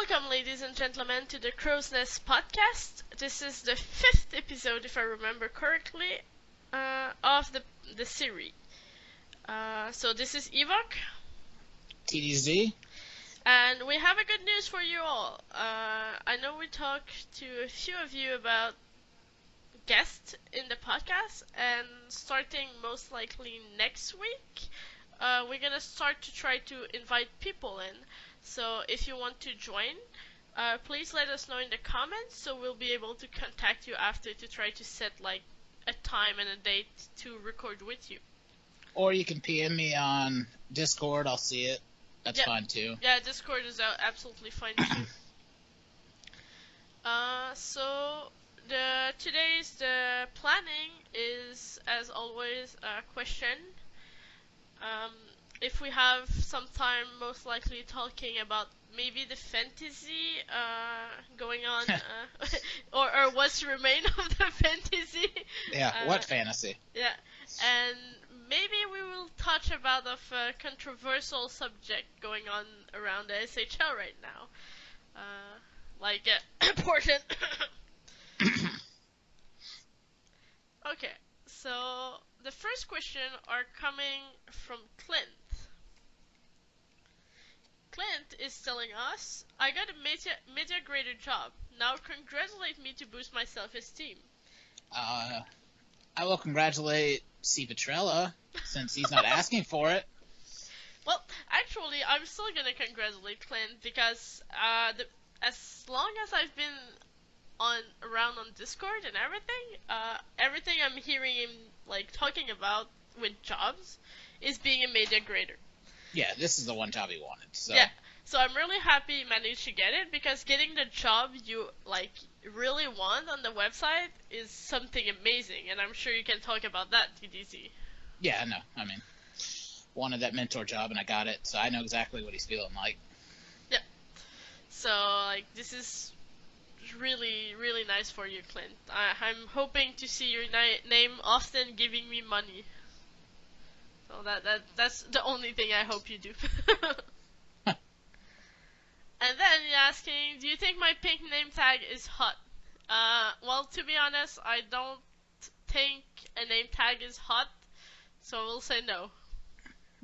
Welcome, ladies and gentlemen, to the Crow's Nest podcast. This is the 5th episode, if I remember correctly, of the series. So this is Evok, TDZ? and we have a good news for you all. I know we talked to a few of you about guests in the podcast, and starting most likely next week, we're gonna start to try to invite people in. So if you want to join, please let us know in the comments, so we'll be able to contact you after to try to set like a time and a date to record with you. Or you can PM me on Discord, I'll see it. That's fine too. Yeah, Discord is absolutely fine too. So today's the planning is, as always, a question. If we have some time, most likely talking about maybe the fantasy going on, or what's remain of the fantasy. Yeah, what fantasy? Yeah, and maybe we will touch about of a controversial subject going on around the SHL right now, like important. Okay, so the first question are coming from Clint. Clint is telling us, I got a media grader job. Now congratulate me to boost my self-esteem. I will congratulate C. Petrella, since he's not asking for it. Well, actually, I'm still gonna congratulate Clint because as long as I've been around on Discord and everything I'm hearing him like talking about with jobs is being a media grader. Yeah, this is the one job he wanted. So. Yeah, so I'm really happy you managed to get it, because getting the job you really want on the website is something amazing, and I'm sure you can talk about that, TDZ. Yeah, no, I mean, wanted that mentor job and I got it, so I know exactly what he's feeling like. Yeah. So this is really, really nice for you, Clint. I'm hoping to see your name often giving me money. So that's the only thing I hope you do. And then you're asking, do you think my pink name tag is hot? Well, to be honest, I don't think a name tag is hot, so we'll say no.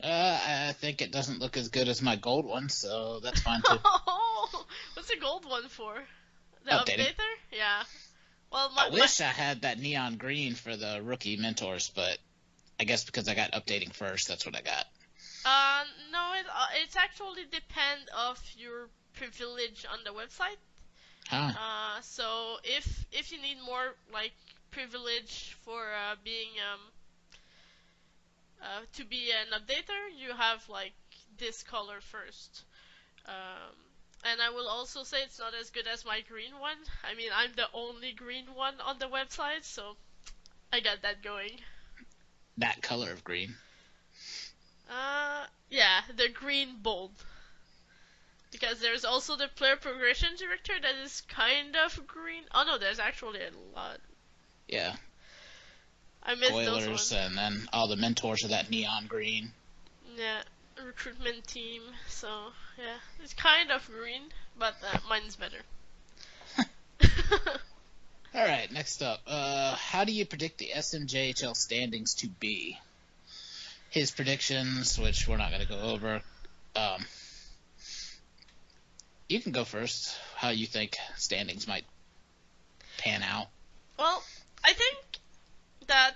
I think it doesn't look as good as my gold one, so that's fine too. What's the gold one for? The Updating. updater? Yeah. Well, I wish I had that neon green for the rookie mentors, but I guess because I got updating first, that's what I got. No, it's actually depend of your privilege on the website. Huh. So if you need more like privilege for being to be an updater, you have like this color first. And I will also say it's not as good as my green one. I mean, I'm the only green one on the website, so I got that going. That color of green. Yeah, the green bold. Because there's also the player progression director that is kind of green. Oh no, there's actually a lot. Yeah. I missed Spoilers, those ones. and then all the mentors are that neon green. Yeah, recruitment team. So yeah, it's kind of green, but mine's better. All right, next up. How do you predict the SMJHL standings to be? His predictions, which we're not going to go over. You can go first. How you think standings might pan out? Well, I think that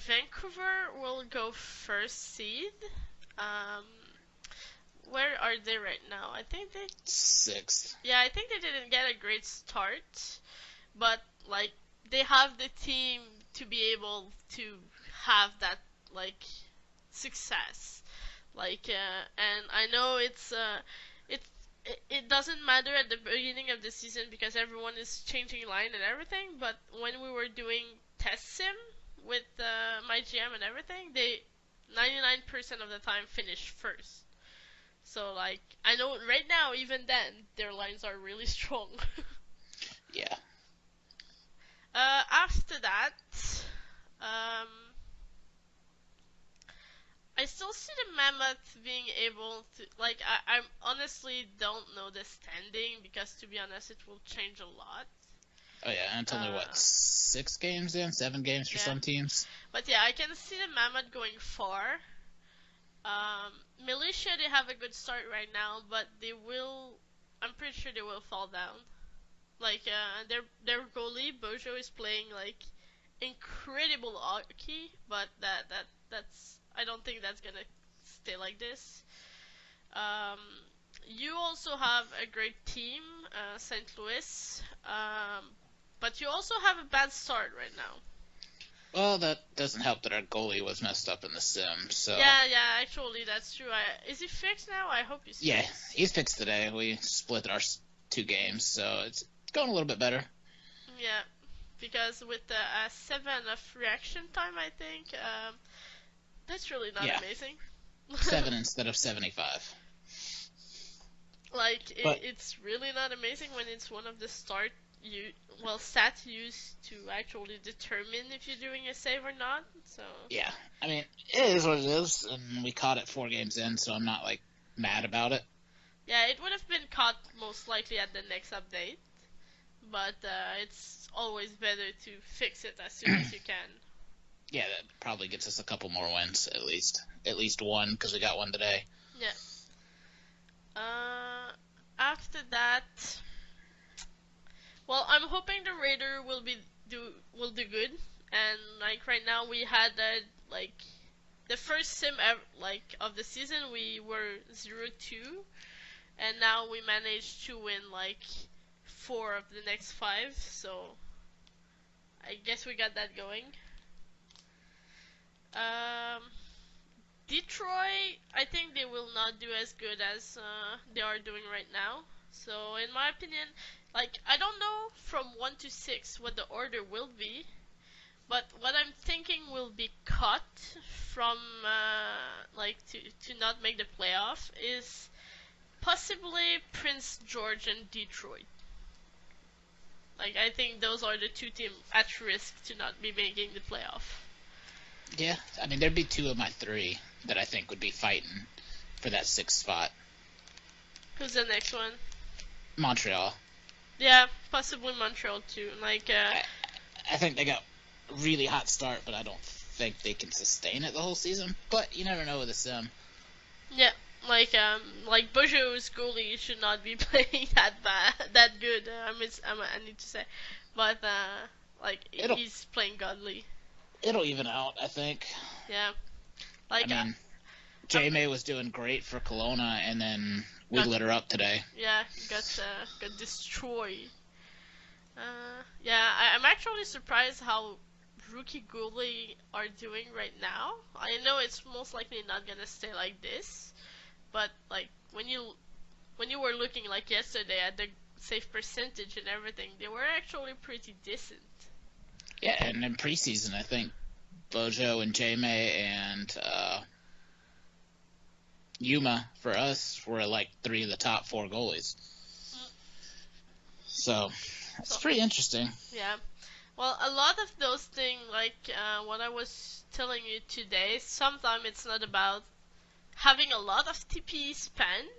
Vancouver will go first seed. Where are they right now? I think they 6th. Yeah, I think they didn't get a great start, but like they have the team to be able to have that like success. And I know it doesn't matter at the beginning of the season because everyone is changing line and everything, but when we were doing test sim with my GM and everything, they 99% of the time finished first. So I know right now, even then, their lines are really strong. Yeah. After that, I still see the Mammoth being able to, like, I honestly don't know the standing because, to be honest, it will change a lot. Oh yeah, and it's only what, Uh, 6 games in, 7 games for yeah. some teams. But yeah, I can see the Mammoth going far. Militia, they have a good start right now, but they will. I'm pretty sure they will fall down. Like their goalie Bojo is playing like incredible hockey, but that's I don't think that's gonna stay like this. Um, you also have a great team, St. Louis, but you also have a bad start right now. Well, that doesn't help that our goalie was messed up in the sim, so... Yeah, actually, that's true. Is he fixed now? I hope he's Yeah, fixed. he's fixed today. We split our 2 games, so it's going a little bit better. Yeah, because with the 7 of reaction time, I think, that's really not Yeah, amazing. 7 instead of 75. Like, But, it's really not amazing when it's one of the stats used to actually determine if you're doing a save or not, so... yeah, I mean, it is what it is, and we caught it 4 games in, so I'm not, like, mad about it. Yeah, it would have been caught most likely at the next update, but it's always better to fix it as soon as you can. Yeah, that probably gets us a couple more wins, at least. At least one, because we got one today. Yeah. After that, well, I'm hoping the Raider will do good. And like right now, we had like the first sim like of the season, we were 0-2, and now we managed to win like 4 of the next 5. So I guess we got that going. Um, Detroit, I think they will not do as good as they are doing right now. So, in my opinion, like, I don't know from 1 to 6 what the order will be, but what I'm thinking will be cut from, like, to not make the playoff is possibly Prince George and Detroit. Like, I think those are the 2 teams at risk to not be making the playoff. Yeah, I mean, there'd be 2 of my 3 that I think would be fighting for that 6th spot. Who's the next one? Montreal. Yeah, possibly Montreal too. Like, I think they got a really hot start, but I don't think they can sustain it the whole season. But you never know with a sim. yeah, like Bojo's goalie should not be playing that good. I need to say, but like he's playing godly. It'll even out, I think. Yeah, like I mean, J-May was doing great for Kelowna, and then we lit her up today. Yeah, got destroyed. Yeah, I'm actually surprised how rookie goalie are doing right now. I know it's most likely not gonna stay like this, but like when you were looking like yesterday at the save percentage and everything, they were actually pretty decent. Yeah, and in preseason, I think Bojo and J-May and Yuma, for us, were like 3 of the top 4 goalies. So, it's pretty interesting. Yeah. Well, a lot of those things, like what I was telling you today, sometimes it's not about having a lot of TPE spend,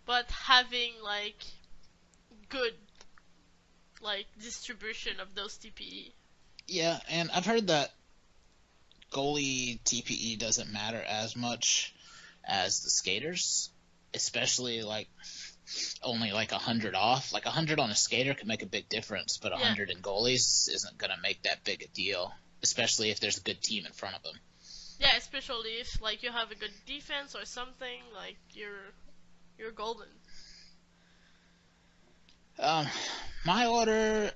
but having like good like distribution of those TPE. Yeah, and I've heard that goalie TPE doesn't matter as much as the skaters, especially like only like 100 off. Like 100 on a skater can make a big difference, but 100 in goalies isn't going to make that big a deal, especially if there's a good team in front of them. Yeah, especially if like you have a good defense or something, like you're golden. My order,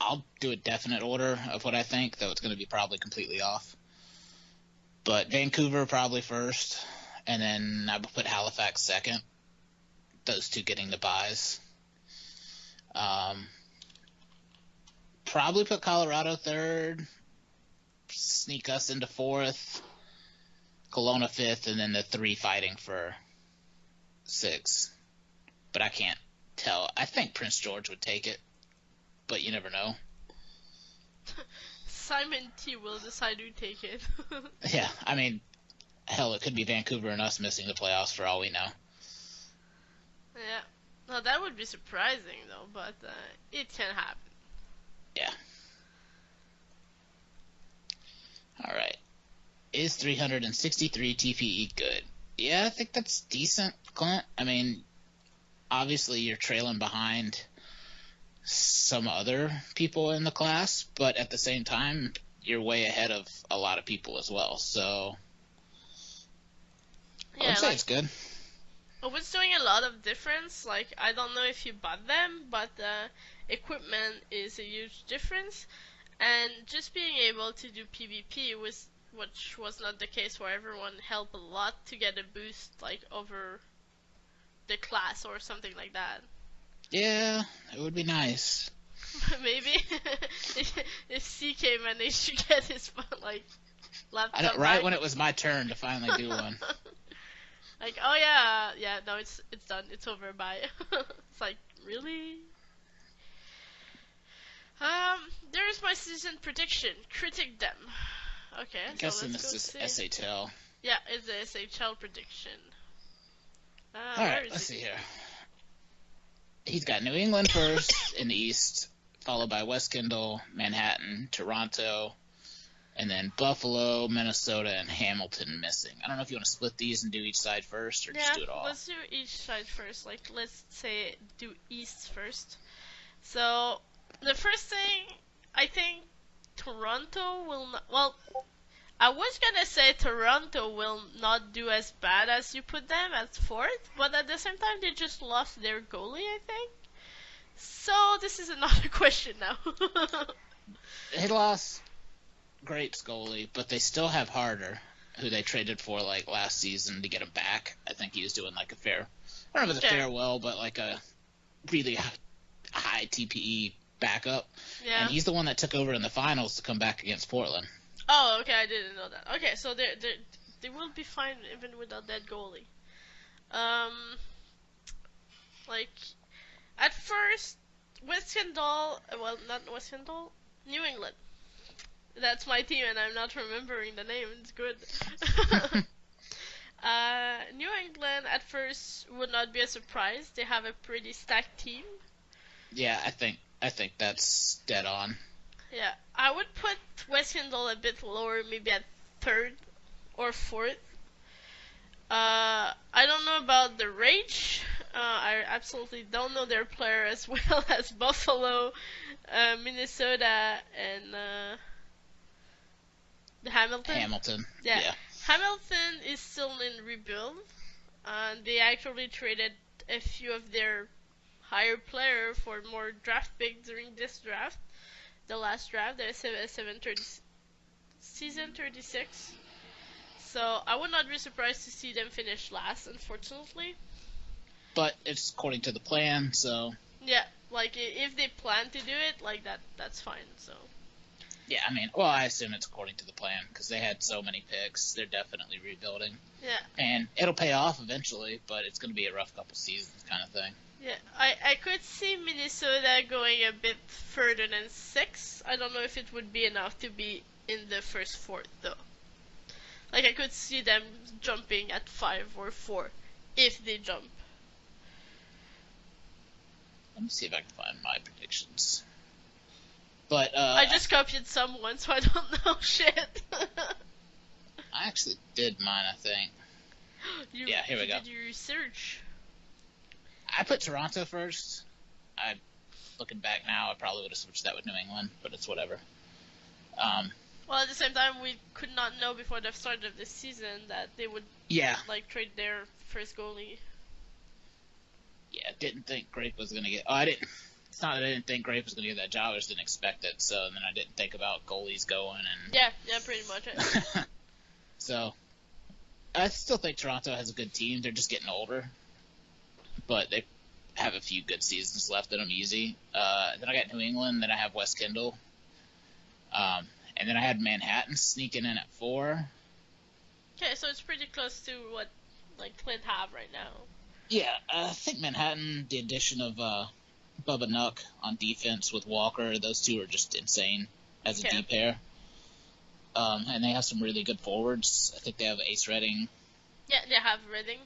I'll do a definite order of what I think, though it's going to be probably completely off. But Vancouver probably first, and then I would put Halifax second. Those 2 getting the buys. Probably put Colorado third, sneak us into fourth, Kelowna fifth, and then the 3 fighting for 6. But I can't tell. I think Prince George would take it, but you never know. Simon T will decide who take it. Yeah, I mean, Hell, it could be Vancouver and us missing the playoffs for all we know. Yeah. No, that would be surprising though, but it can happen. Yeah. All right. Is 363 TPE good? Yeah, I think that's decent, Clint. I mean, obviously you're trailing behind some other people in the class, but at the same time, you're way ahead of a lot of people as well. So I would say it's good. It's doing a lot of difference. Like, I don't know if you bought them, but equipment is a huge difference. And just being able to do PvP, which was not the case for everyone, helped a lot to get a boost, like, over the class or something like that. Yeah, it would be nice. Maybe if CK managed to get his like laptop right back. when it was my turn to finally do one. Like, oh yeah, no, it's done, it's over, bye. It's like, really? There's my season prediction. Critic them. Okay, I'm guessing let's this go is see. SHL. Yeah, it's the SHL prediction. Alright, let's see here. He's got New England first in the East, followed by West Kendall, Manhattan, Toronto, and then Buffalo, Minnesota, and Hamilton missing. I don't know if you want to split these and do each side first, or just do it all. Let's do each side first. Like, let's say do East first. So, the first thing, I think Toronto will not... Well, I was gonna say Toronto will not do as bad as you put them at 4th, but at the same time they just lost their goalie, I think. So this is another question now. They lost Grape's goalie, but they still have Harder, who they traded for like last season to get him back. I think he was doing like a fair, I don't know if it's a farewell, but like a really high TPE backup. Yeah. And he's the one that took over in the finals to come back against Portland. Oh, okay, I didn't know that. Okay, so they will be fine even without that goalie. Like, at first, West Kendall, well, not West Kendall, New England. That's my team, and I'm not remembering the name. It's good. New England at first would not be a surprise. They have a pretty stacked team. Yeah, I think that's dead on. Yeah, I would put West Kendall a bit lower, maybe at 3rd or 4th. I don't know about the Rage. I absolutely don't know their player as well as Buffalo, Minnesota, and the Hamilton. Yeah. Hamilton is still in rebuild. They actually traded a few of their higher player for more draft picks during this draft. The last draft, the season 36. So I would not be surprised to see them finish last, unfortunately. But it's according to the plan, so... Yeah, like, if they plan to do it, like, that's fine, so... Yeah, I mean, well, I assume it's according to the plan, because they had so many picks. They're definitely rebuilding. Yeah. And it'll pay off eventually, but it's going to be a rough couple seasons kind of thing. Yeah, I could see Minnesota going a bit further than 6. I don't know if it would be enough to be in the first 4th, though. Like, I could see them jumping at 5 or 4, if they jump. Let me see if I can find my predictions. But I just copied someone, so I don't know shit. I actually did mine, I think. Yeah, here we go. Did you research? I put Toronto first. Looking back now, I probably would have switched that with New England, but it's whatever. Well, at the same time, we could not know before the start of the season that they would like trade their first goalie. Yeah, didn't think Grape was going to get... Oh, I didn't... It's not that I didn't think Grape was going to get that job, I just didn't expect it, so then I didn't think about goalies going and... Yeah, pretty much. So, I still think Toronto has a good team. They're just getting older. But they have a few good seasons left in them easy. Then I got New England, then I have West Kendall. And then I had Manhattan sneaking in at 4. Okay, so it's pretty close to what Clint have right now. Yeah, I think Manhattan, the addition of Bubba Nuck on defense with Walker, those two are just insane as a deep pair. And they have some really good forwards. I think they have Ace Redding. Yeah, they have Reading.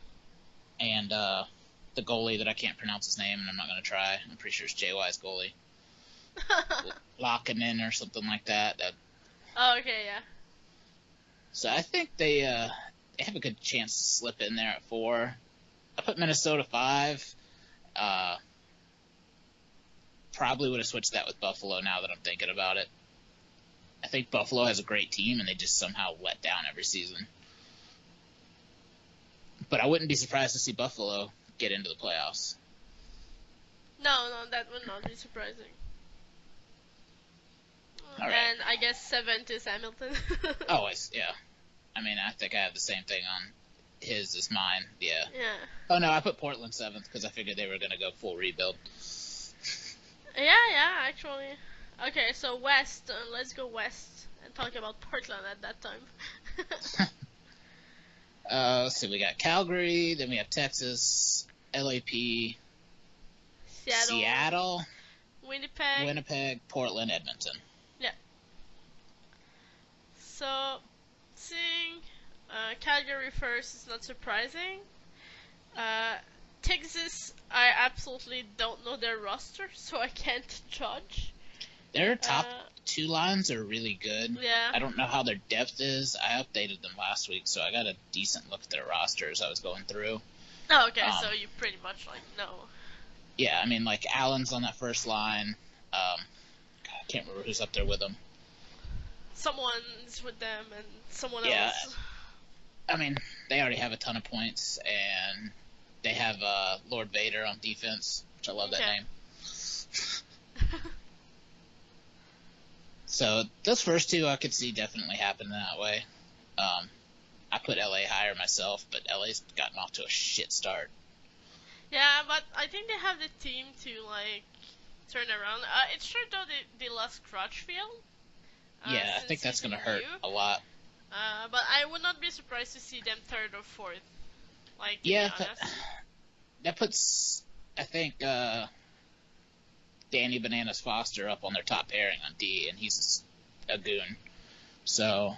And the goalie that I can't pronounce his name, and I'm not going to try. I'm pretty sure it's JY's goalie. Lockinen or something like that. Oh, okay, yeah. So I think they have a good chance to slip in there at 4. I put Minnesota 5. Probably would have switched that with Buffalo now that I'm thinking about it. I think Buffalo has a great team, and they just somehow let down every season. But I wouldn't be surprised to see Buffalo get into the playoffs. No, that would not be surprising. All right. And I guess 7th is Hamilton. Always, yeah. I mean, I think I have the same thing on his as mine. Yeah. Yeah. Oh, no, I put Portland 7th because I figured they were going to go full rebuild. Yeah, actually. Okay, so West. Let's go West and talk about Portland at that time. Let's see, we got Calgary, then we have Texas, LAP, Seattle, Winnipeg, Portland, Edmonton. Yeah. So, seeing Calgary first is not surprising. Texas, I absolutely don't know their roster, so I can't judge. Their top 2 lines are really good. Yeah. I don't know how their depth is. I updated them last week, so I got a decent look at their roster as I was going through. Oh, okay, so you pretty much, know. Yeah, I mean, Allen's on that first line. I can't remember who's up there with them. Someone's with them and someone Yeah. else. I mean, they already have a ton of points, and they have Lord Vader on defense, which I love that name. So those first 2 I could see definitely happening that way. I put LA higher myself, but LA's gotten off to a shit start. Yeah, but I think they have the team to turn around. It's true though they lost Crutchfield. Yeah, I think that's gonna hurt a lot. But I would not be surprised to see them 3rd or 4th. Yeah, that puts, I think, Danny Bananas Foster up on their top pairing on D, and he's a goon. So,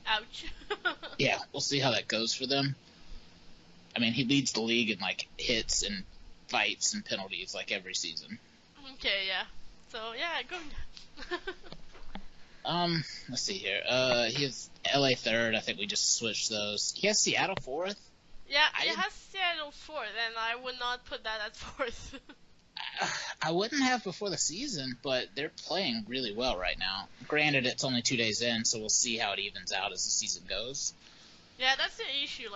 ouch. Yeah, we'll see how that goes for them. I mean, he leads the league in hits and fights and penalties every season. Okay, yeah. So yeah, good. Let's see here. He has LA 3rd. I think we just switched those. He has Seattle 4th. Yeah, he has Seattle 4th, and I would not put that at 4th. I wouldn't have before the season, but they're playing really well right now. Granted, it's only 2 days in, so we'll see how it evens out as the season goes. Yeah, that's the issue.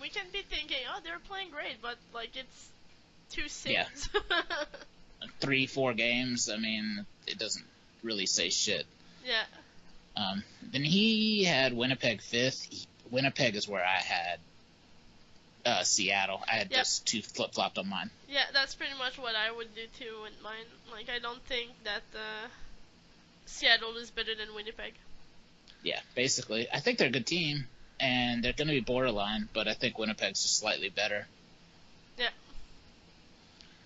We can be thinking, oh, they're playing great, but it's 2 seasons. Yeah. 3-4 games. I mean, it doesn't really say shit. Yeah. Then he had Winnipeg 5th. Winnipeg is where I had Seattle. I had those 2 flip-flopped on mine. Yeah, that's pretty much what I would do too with mine. I don't think that Seattle is better than Winnipeg. Yeah, basically. I think they're a good team, and they're going to be borderline, but I think Winnipeg's just slightly better. Yeah.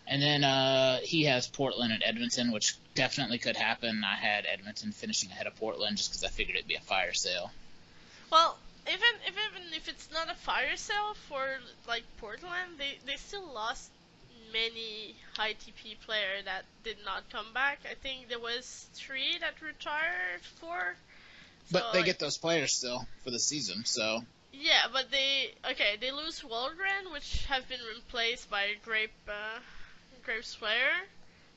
And then he has Portland and Edmonton, which definitely could happen. I had Edmonton finishing ahead of Portland just because I figured it'd be a fire sale. Well, even if it's not a fire sale for Portland, they still lost many high TP player that did not come back. I think there was 3 that retired, 4. But they get those players still for the season, so. Yeah, but they lose Wallgren, which have been replaced by Graves player,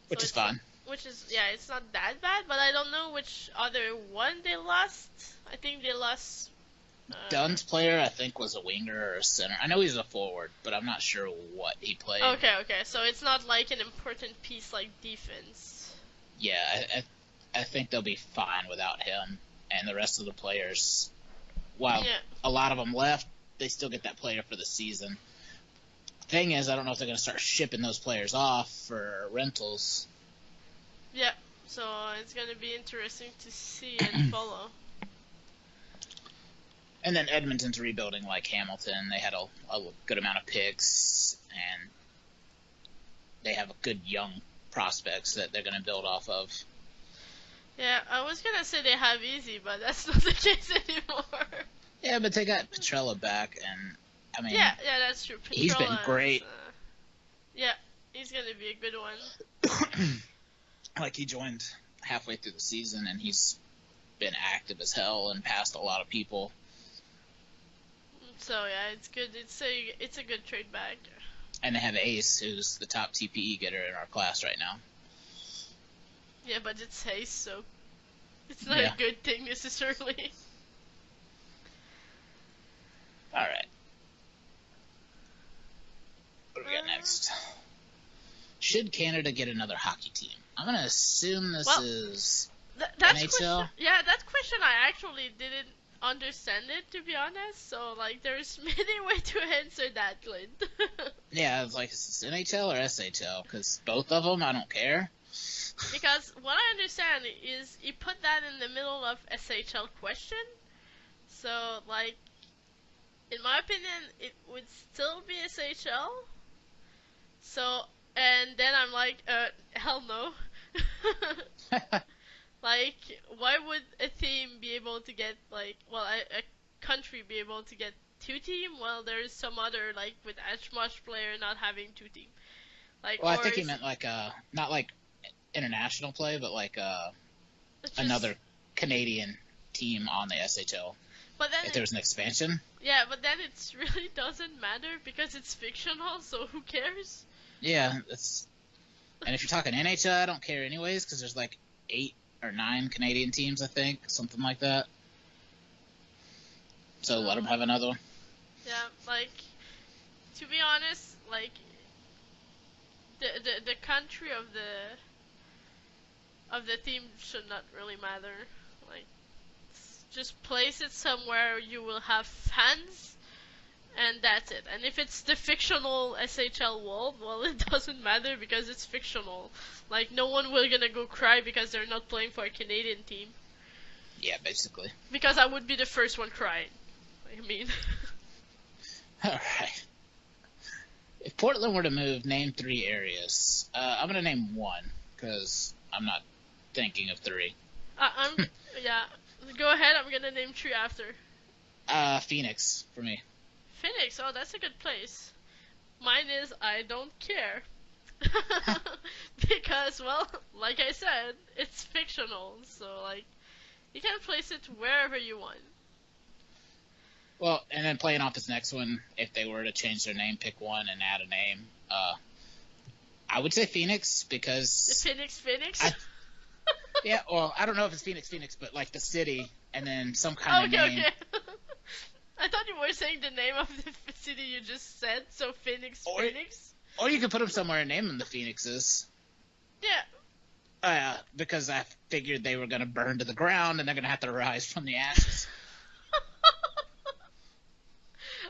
which is fine. Which is it's not that bad, but I don't know which other one they lost. I think they lost. Dunn's player, I think, was a winger or a center. I know he's a forward, but I'm not sure what he played. Okay. So it's not an important piece like defense. Yeah, I think they'll be fine without him and the rest of the players. While a lot of them left, they still get that player for the season. Thing is, I don't know if they're going to start shipping those players off for rentals. Yeah, so it's going to be interesting to see and follow. And then Edmonton's rebuilding like Hamilton. They had a good amount of picks, and they have a good young prospects that they're going to build off of. Yeah, I was gonna say they have easy, but that's not the case anymore. Yeah, but they got Petrella back, and I Yeah, mean, yeah, that's true. he's been Petrola is, great. yeah, he's gonna be a good one. Like, he joined halfway through the season, and he's been active as hell and passed a lot of people. So yeah, it's good. It's a good trade back. And they have Ace, who's the top TPE getter in our class right now. Yeah, but it's haste, so it's not Yeah. a good thing necessarily. All right. What do we got next? Should Canada get another hockey team? I'm gonna assume this is That's NHL. question. Yeah, that question I actually didn't understand it, to be honest. So like, there's many ways to answer that, Clint. Yeah, it's like, is this NHL or SHL? Because both of them, I don't care. Because what I understand is he put that in the middle of SHL question. So like, in my opinion, it would still be SHL. So, and then I'm like, hell no. Like, why would a team be able to get, like, well, a country be able to get two team while there's some other, like, with much player not having two team? Like, Well, I or think he is meant like not like international play, but like it just, another Canadian team on the SHL. but then If there was an expansion. yeah, but then it really doesn't matter because it's fictional, so who cares? Yeah, it's. And if you're talking NHL, I don't care anyways, because there's like 8 or 9 Canadian teams, I think, something like that. So let them have another one. Yeah, like, to be honest, like, the country of the team should not really matter. Like, just place it somewhere you will have fans, and that's it. And if it's the fictional SHL world, well, it doesn't matter because it's fictional. Like, no one will gonna go cry because they're not playing for a Canadian team. Yeah, basically. Because I would be the first one crying. I mean. All right. If Portland were to move, name 3 areas. I'm going to name 1, because I'm not thinking of 3. Yeah. Go ahead, I'm gonna name 3 after. Phoenix, for me. Phoenix, oh, that's a good place. Mine is I don't care. Because, well, like I said, it's fictional, so, like, you can place it wherever you want. Well, and then playing off his next one, if they were to change their name, pick one and add a name, I would say Phoenix, because... The Phoenix? Yeah, well, I don't know if it's Phoenix, but like the city, and then some kind of name. Okay. I thought you were saying the name of the city you just said, so Phoenix. Or you could put them somewhere and name them the Phoenixes. Yeah. Because I figured they were going to burn to the ground, and they're going to have to rise from the ashes.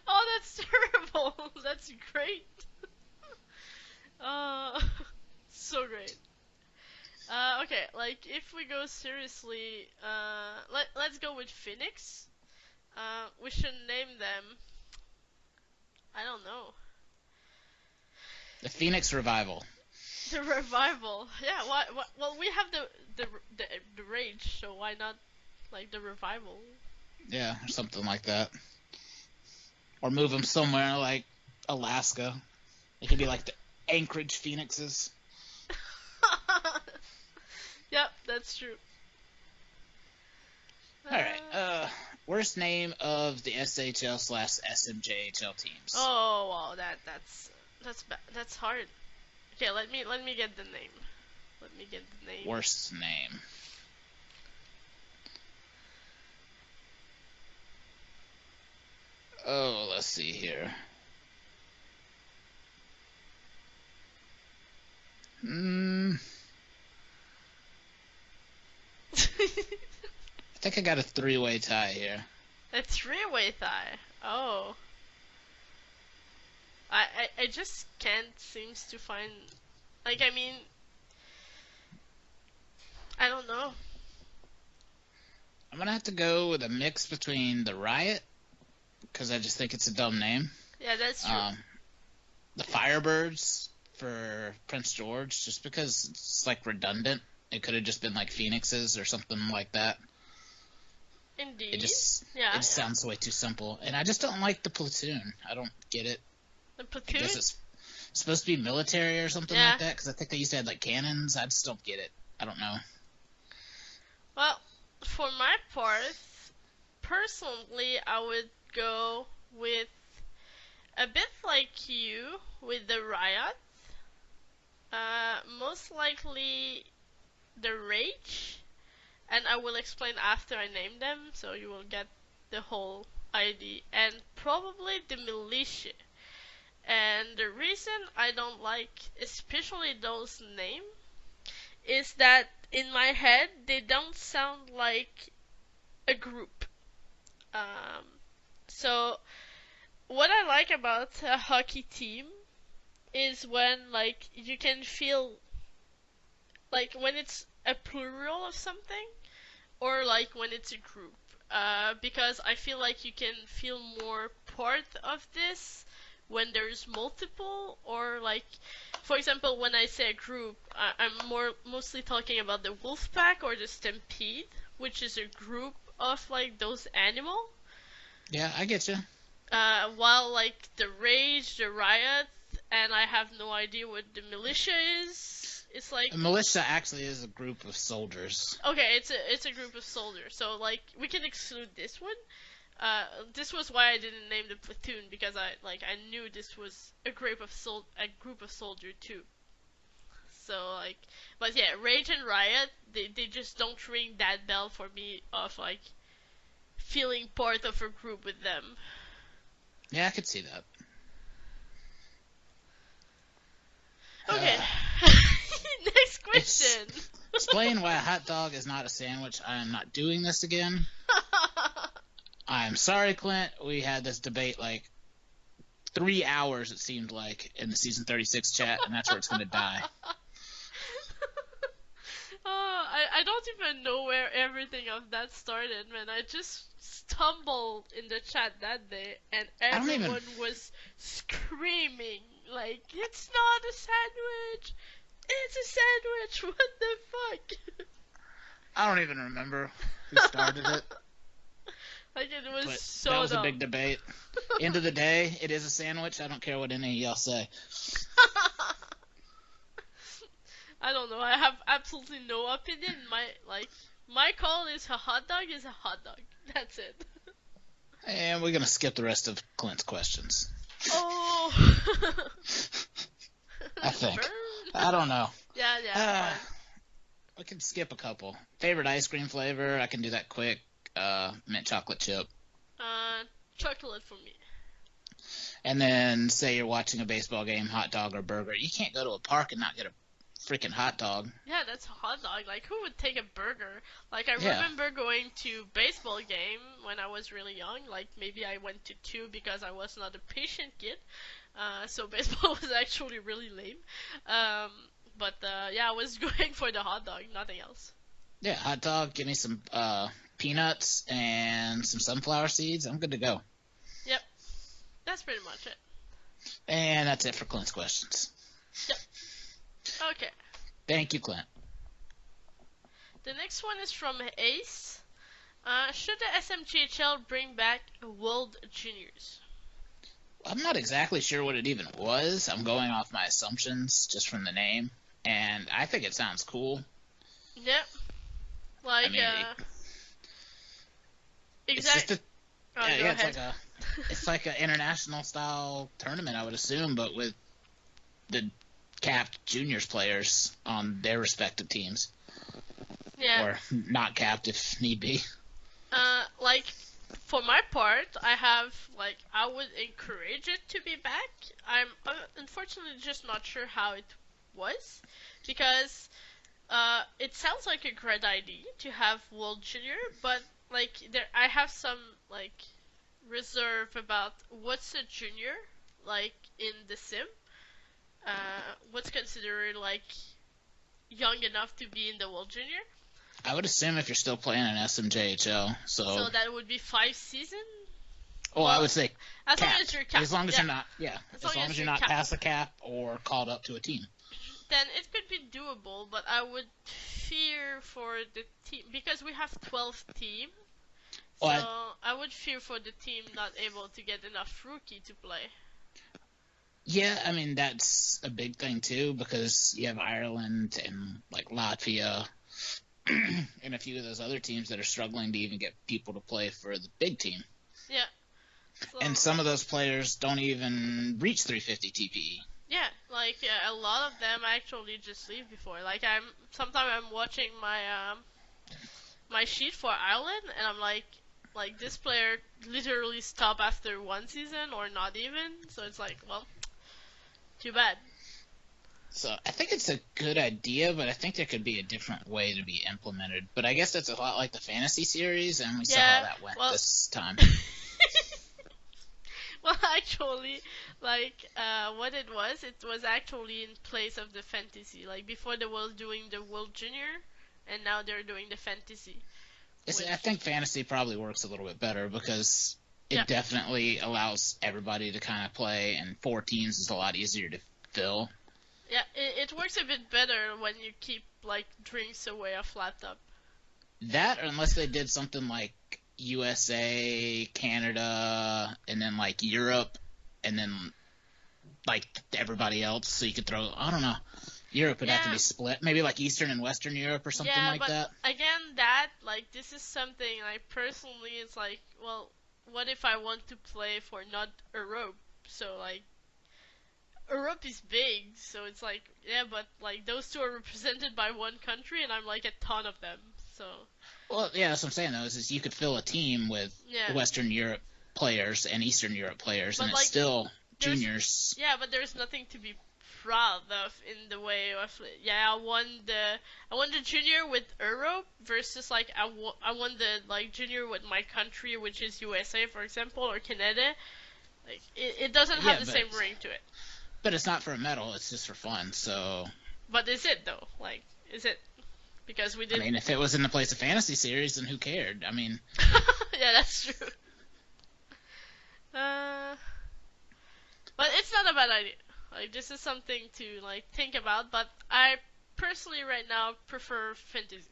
Oh, that's terrible. That's great. So great. Okay, like, if we go seriously, let's go with Phoenix. We should name them. I don't know. The Phoenix Revival. The Revival. Yeah. Why? Well, we have the Rage, so why not like the Revival? Yeah, or something like that. Or move them somewhere like Alaska. It could be like the Anchorage Phoenixes. Yep, that's true. Alright, worst name of the SHL/SMJHL teams. Oh wow, that's hard. Okay, let me get the name. Let me get the name. Worst name. Oh, let's see here. I think I got a 3-way tie here. A 3-way tie. Oh. I just can't seem to find, like, I mean, I don't know. I'm gonna have to go with a mix between the Riot, because I just think it's a dumb name. Yeah, that's true. The Firebirds for Prince George, just because it's like redundant. It could have just been like Phoenixes or something like that. Indeed. It just Yeah. sounds way too simple, and I just don't like the platoon. I don't get it. The I platoon? guess it's supposed to be military or something Yeah. like that, because I think they used to have like cannons. I just don't get it. I don't know. Well, for my part, personally, I would go with a bit like you with the Riot. Most likely the Rage, and I will explain after I name them, so you will get the whole idea. And probably the Militia. And the reason I don't like especially those names is that in my head they don't sound like a group. Um, so what I like about a hockey team is when like you can feel like when it's a plural of something or like when it's a group. Because I feel like you can feel more part of this when there's multiple, or like, for example, when I say a group, I'm mostly talking about the Wolfpack or the Stampede, which is a group of like those animals. Yeah, I get you. While like the Rage, the Riot, and I have no idea what the Militia is. It's like A militia actually is a group of soldiers. okay, it's a group of soldiers. So like we can exclude this one. This was why I didn't name the platoon, because I knew this was a group of soldier too. So like, but yeah, Rage and Riot, they just don't ring that bell for me of like feeling part of a group with them. Yeah, I could see that. Okay. Next question. Explain why a hot dog is not a sandwich. I am not doing this again. I am sorry, Clint. We had this debate like 3 hours, it seemed like, in the season 36 chat, and that's where it's going to die. I don't even know where everything of that started, man. I just stumbled in the chat that day, and everyone was screaming like, "It's not a sandwich! It's a sandwich! What the fuck?" I don't even remember who started it. Like, it was But so that was dumb. a big debate. End of the day, it is a sandwich. I don't care what any of y'all say. I don't know. I have absolutely no opinion. My call is a hot dog is a hot dog. That's it. And we're going to skip the rest of Clint's questions. Oh. I think. Burn. I don't know. Yeah. Fine. We can skip a couple. Favorite ice cream flavor? I can do that quick. Mint chocolate chip. Chocolate for me. And then say you're watching a baseball game, hot dog or burger. You can't go to a park and not get a freaking hot dog. Yeah, that's a hot dog. Like, who would take a burger? Like, I remember going to baseball game when I was really young. Like, maybe I went to 2 because I was not a patient kid. So baseball was actually really lame. But yeah, I was going for the hot dog, nothing else. Yeah, hot dog. Give me some peanuts and some sunflower seeds. I'm good to go. Yep. That's pretty much it. And that's it for Clint's questions. Yep. Okay. Thank you, Clint. The next one is from Ace. Should the SMGHL bring back World Juniors? I'm not exactly sure what it even was. I'm going off my assumptions just from the name, and I think it sounds cool. Yep. Like, I mean, exactly. It's like an international style tournament, I would assume, but with the capped juniors players on their respective teams. Yeah. Or not capped if need be. Like, for my part, I would encourage it to be back. I'm unfortunately just not sure how it was, because it sounds like a great idea to have World Junior, but like I have some like reserve about what's a junior like in the sim. What's considered like young enough to be in the World Junior? I would assume if you're still playing an SMJHL, so that would be 5 seasons. Well, I would say as capped. long as you're capped. As long as you're not, as long as you're not capped. past the cap or called up to a team. Then it could be doable, but I would fear for the team because we have 12 teams. So Well, I would fear for the team not able to get enough rookie to play. yeah, I mean that's a big thing too because you have Ireland and like Latvia and a few of those other teams that are struggling to even get people to play for the big team. Yeah. So, And some of those players don't even reach 350 TPE. yeah, like a lot of them actually just leave before. Like sometimes I'm watching my sheet for Ireland and I'm like this player literally stopped after one season or not even. So it's like, well, too bad. So I think it's a good idea, but I think there could be a different way to be implemented. But I guess that's a lot like the fantasy series, and we saw how that went this time. Well, actually, like what it was actually in place of the fantasy. Like before they were doing the World Junior, and now they're doing the fantasy. I think fantasy probably works a little bit better because it definitely allows everybody to kind of play, and 4 teams is a lot easier to fill. Yeah, it works a bit better when you keep like drinks away off laptop. That, unless they did something like USA, Canada, and then like Europe, and then like everybody else, so you could throw. I don't know. Europe would have to be split, maybe like Eastern and Western Europe or something like that. Again, this is something like personally, it's like, well, what if I want to play for not Europe? So like Europe is big, so it's like, yeah, but like those two are represented by one country, and I'm like a ton of them. So. Well, yeah, that's what I'm saying though. Is you could fill a team with Western Europe players and Eastern Europe players, but and it's still juniors. Yeah, but there's nothing to be proud of in the way of I won the junior with Europe versus like I won the like junior with my country, which is USA, for example, or Canada. Like it doesn't have the same ring to it. But it's not for a medal, it's just for fun, so... But is it, though? Like, is it? Because we did... I mean, if it was in the Place of Fantasy series, then who cared? I mean... yeah, that's true. But it's not a bad idea. Like, this is something to, like, think about, but I personally right now prefer fantasy.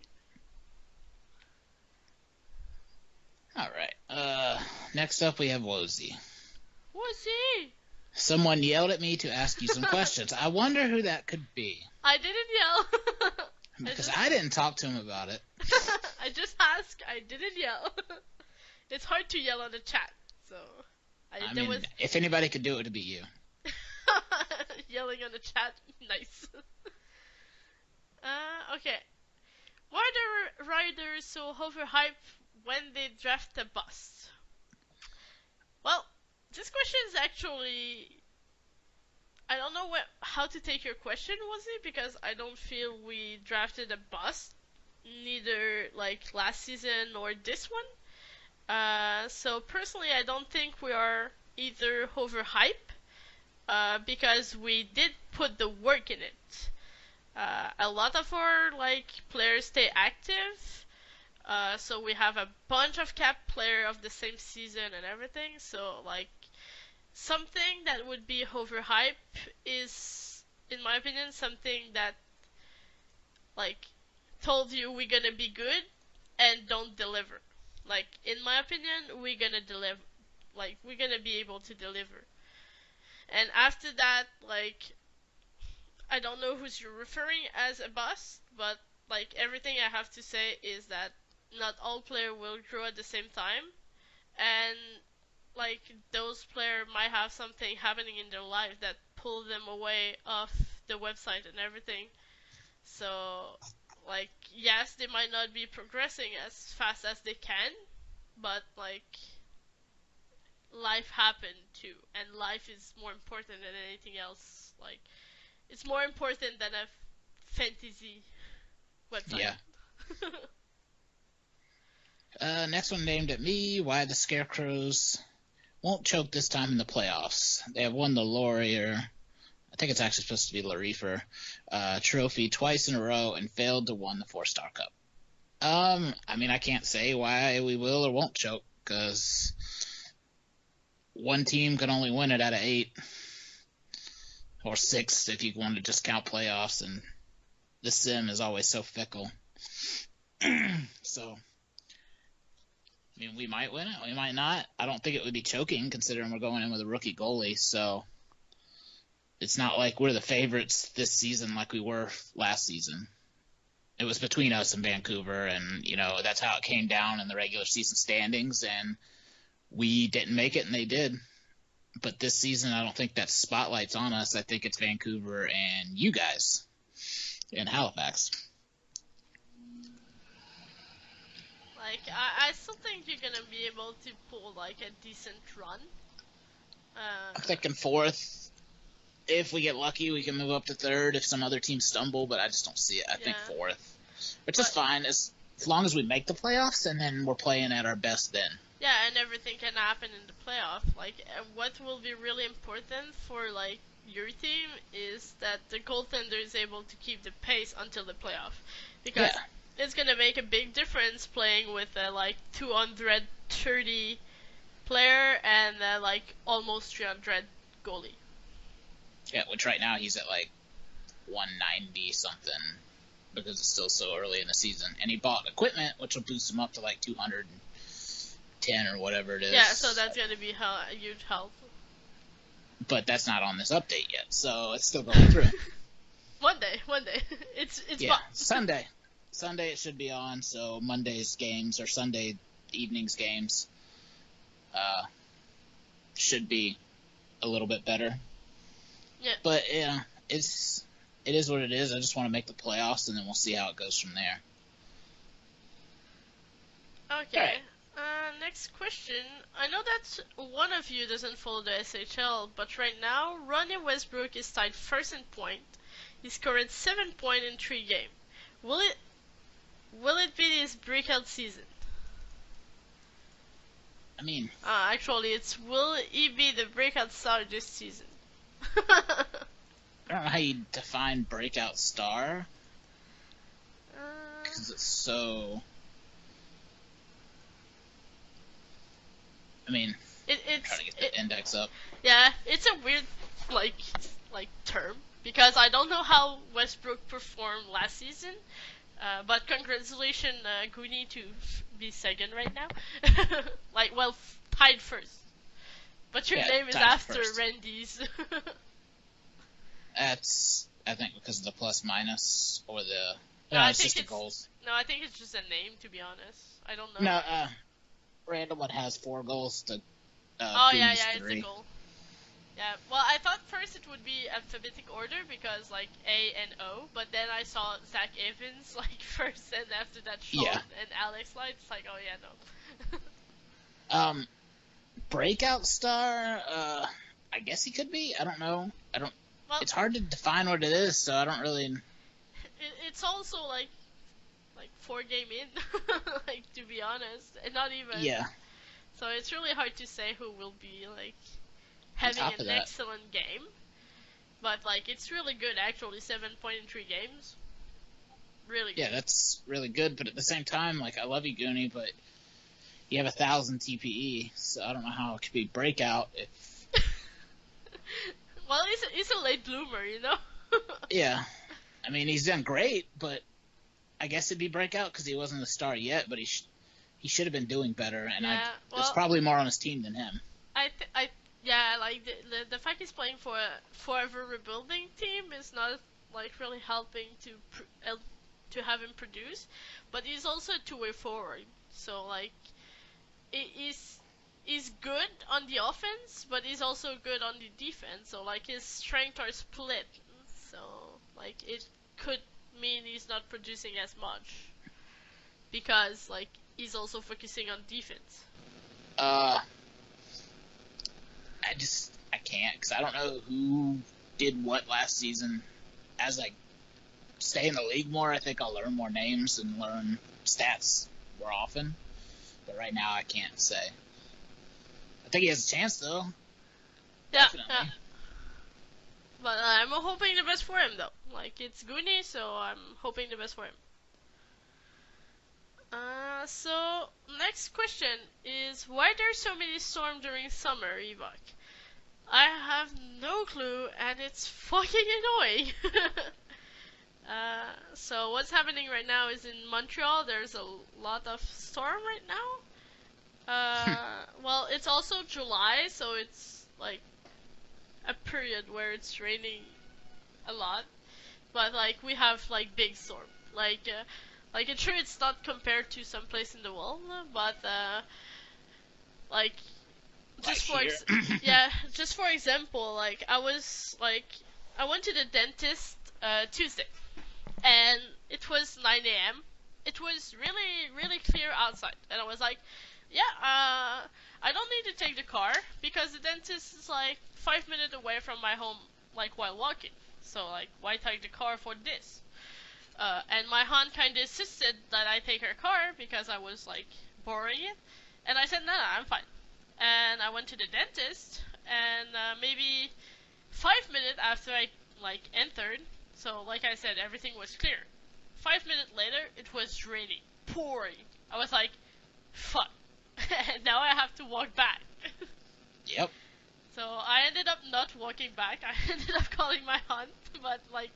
Alright, next up we have Wozy. Wozy! Someone yelled at me to ask you some questions. I wonder who that could be. I didn't yell. Because I didn't talk to him about it. I just asked. I didn't yell. It's hard to yell on the chat, so... I mean, if anybody could do it, it'd be you. Yelling on the chat? Nice. Okay. Why are the riders so overhyped when they draft a bust? Well, this question is actually... I don't know how to take your question, Wozy, because I don't feel we drafted a bust, neither like last season or this one. So personally, I don't think we are either overhyped, because we did put the work in it. A lot of our like players stay active. So we have a bunch of cap player of the same season and everything. So like something that would be overhype is, in my opinion, something that like told you we're gonna be good and don't deliver. Like in my opinion, we're gonna deliver. Like we're gonna be able to deliver. And after that, like I don't know who's you're referring as a bust, but like everything I have to say is that not all players will grow at the same time, and like those players might have something happening in their life that pull them away off the website and everything. So like yes, they might not be progressing as fast as they can, but like life happened too, and life is more important than anything else. Like it's more important than a fantasy website. Yeah. Next one named at me. Why the Scarecrows won't choke this time in the playoffs. They have won the Laurier, I think it's actually supposed to be Larifer, trophy twice in a row and failed to win the 4-Star Cup. I mean, I can't say why we will or won't choke, because one team can only win it out of 8. Or 6 if you want to just count playoffs, and the sim is always so fickle. So, I mean, we might win it, we might not. I don't think it would be choking considering we're going in with a rookie goalie. So it's not like we're the favorites this season like we were last season. It was between us and Vancouver, and that's how it came down in the regular season standings, and we didn't make it and they did. But this season, I don't think that spotlight's on us. I think it's Vancouver and you guys in Halifax. Like, I still think you're gonna be able to pull like a decent run. I'm thinking fourth. If we get lucky, we can move up to third if some other teams stumble, but I just don't see it. I think fourth, which is fine as long as we make the playoffs and then we're playing at our best then. Yeah, and everything can happen in the playoff. Like, what will be really important for like your team is that the goaltender is able to keep the pace until the playoff, because it's gonna make a big difference playing with a like 230 player and a, like almost 300 goalie. Yeah, which right now he's at like 190 something because it's still so early in the season, and he bought equipment which will boost him up to like 210 or whatever it is. Yeah, so that's gonna be a huge help. But that's not on this update yet, so it's still going through. One day. It's Sunday it should be on. So Monday's games or Sunday evening's games should be a little bit better. Yeah. But it is what it is. I just want to make the playoffs, and then we'll see how it goes from there. Okay. Right. Next question. I know that one of you doesn't follow the SHL, but right now, Ronnie Westbrook is tied first in point. He scored 7 points in 3 games. Will it be his breakout season? I mean... actually, will he be the breakout star this season? I don't know how you define breakout star. Because it's so... I mean, I'm trying to get the index up. Yeah, it's a weird, like term, because I don't know how Westbrook performed last season, but congratulations, Goonie, to be second right now. Tied first. But your name is after first. Randy's. That's, I think, because of the plus minus, or the... No, it's just the goals. No, I think it's just a name, to be honest. I don't know. No, random one has 4 goals to yeah, 3. it's a goal. Yeah, well, I thought first it would be alphabetic order because like A and O, but then I saw Zach Evans like first, and after that Sean and Alex Light. It's like, oh yeah, no. Breakout star. I guess he could be. I don't know. Well, it's hard to define what it is, so I don't really. It's also like 4 game in, like, to be honest, and not even. Yeah. So it's really hard to say who will be like having an excellent game, but like it's really good actually. 7 points in 3 games. Really good. Yeah, that's really good, but at the same time, like, I love you, Goonie, but you have 1,000 TPE, so I don't know how it could be breakout if. Well, he's a late bloomer, you know. Yeah, I mean, he's done great, but I guess it'd be breakout because he wasn't a star yet, but he should have been doing better, and it's probably more on his team than him. Like the fact he's playing for a forever rebuilding team is not like really helping to have him produce, but he's also a 2-way forward, so like he's good on the offense, but he's also good on the defense, so like his strengths are split, so like it could mean he's not producing as much because like he's also focusing on defense. I can't, because I don't know who did what last season. As I stay in the league more, I think I'll learn more names and learn stats more often. But right now, I can't say. I think he has a chance, though. Yeah. Definitely. Yeah. But I'm hoping the best for him, though. Like, it's Goonie, so I'm hoping the best for him. So, next question is, why there's so many storms during summer, Evok? I have no clue, and it's fucking annoying. So what's happening right now is in Montreal. There's a lot of storm right now. Well, it's also July, so it's like a period where it's raining a lot. But like we have like big storm. Like it's true it's not compared to some place in the world, but like Like just for here. yeah, just for example, like I went to the dentist Tuesday, and it was 9 a.m. It was really clear outside, and I was like, yeah, I don't need to take the car because the dentist is like 5 minutes away from my home, like while walking. So like, why take the car for this? And my aunt kind of insisted that I take her car because I was like borrowing it, and I said, no, I'm fine. And I went to the dentist, and maybe 5 minutes after I like entered, so like I said, everything was clear. 5 minutes later, it was raining, pouring. I was like, fuck. And now I have to walk back. Yep. So I ended up not walking back. I ended up calling my aunt, but like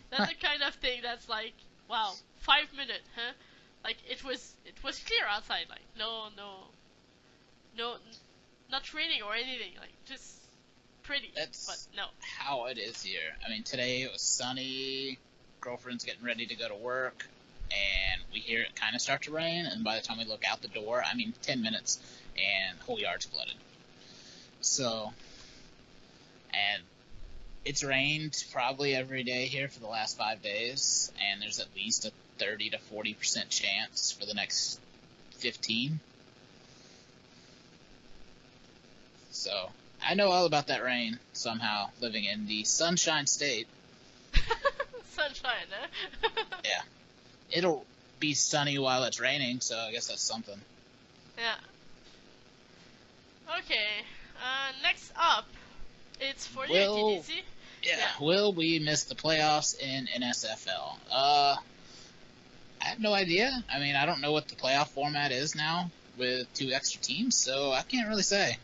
that's the kind of thing that's like, wow, 5 minutes, huh? Like it was clear outside, like no, not raining or anything, like just pretty, but That's no. how it is here. I mean, today it was sunny. Girlfriend's getting ready to go to work, and we hear it kind of start to rain. And by the time we look out the door, I mean 10 minutes, and the whole yard's flooded. So, and it's rained probably every day here for the last 5 days, and there's at least a 30 to 40% chance for the next 15. So, I know all about that rain somehow, living in the Sunshine State. Sunshine, huh? Yeah. It'll be sunny while it's raining, so I guess that's something. Yeah. Okay. Next up, it's for you, Will TDC. Yeah, Yeah. will we miss the playoffs in NSFL? I have no idea. I mean, I don't know what the playoff format is now with 2 extra teams, so I can't really say.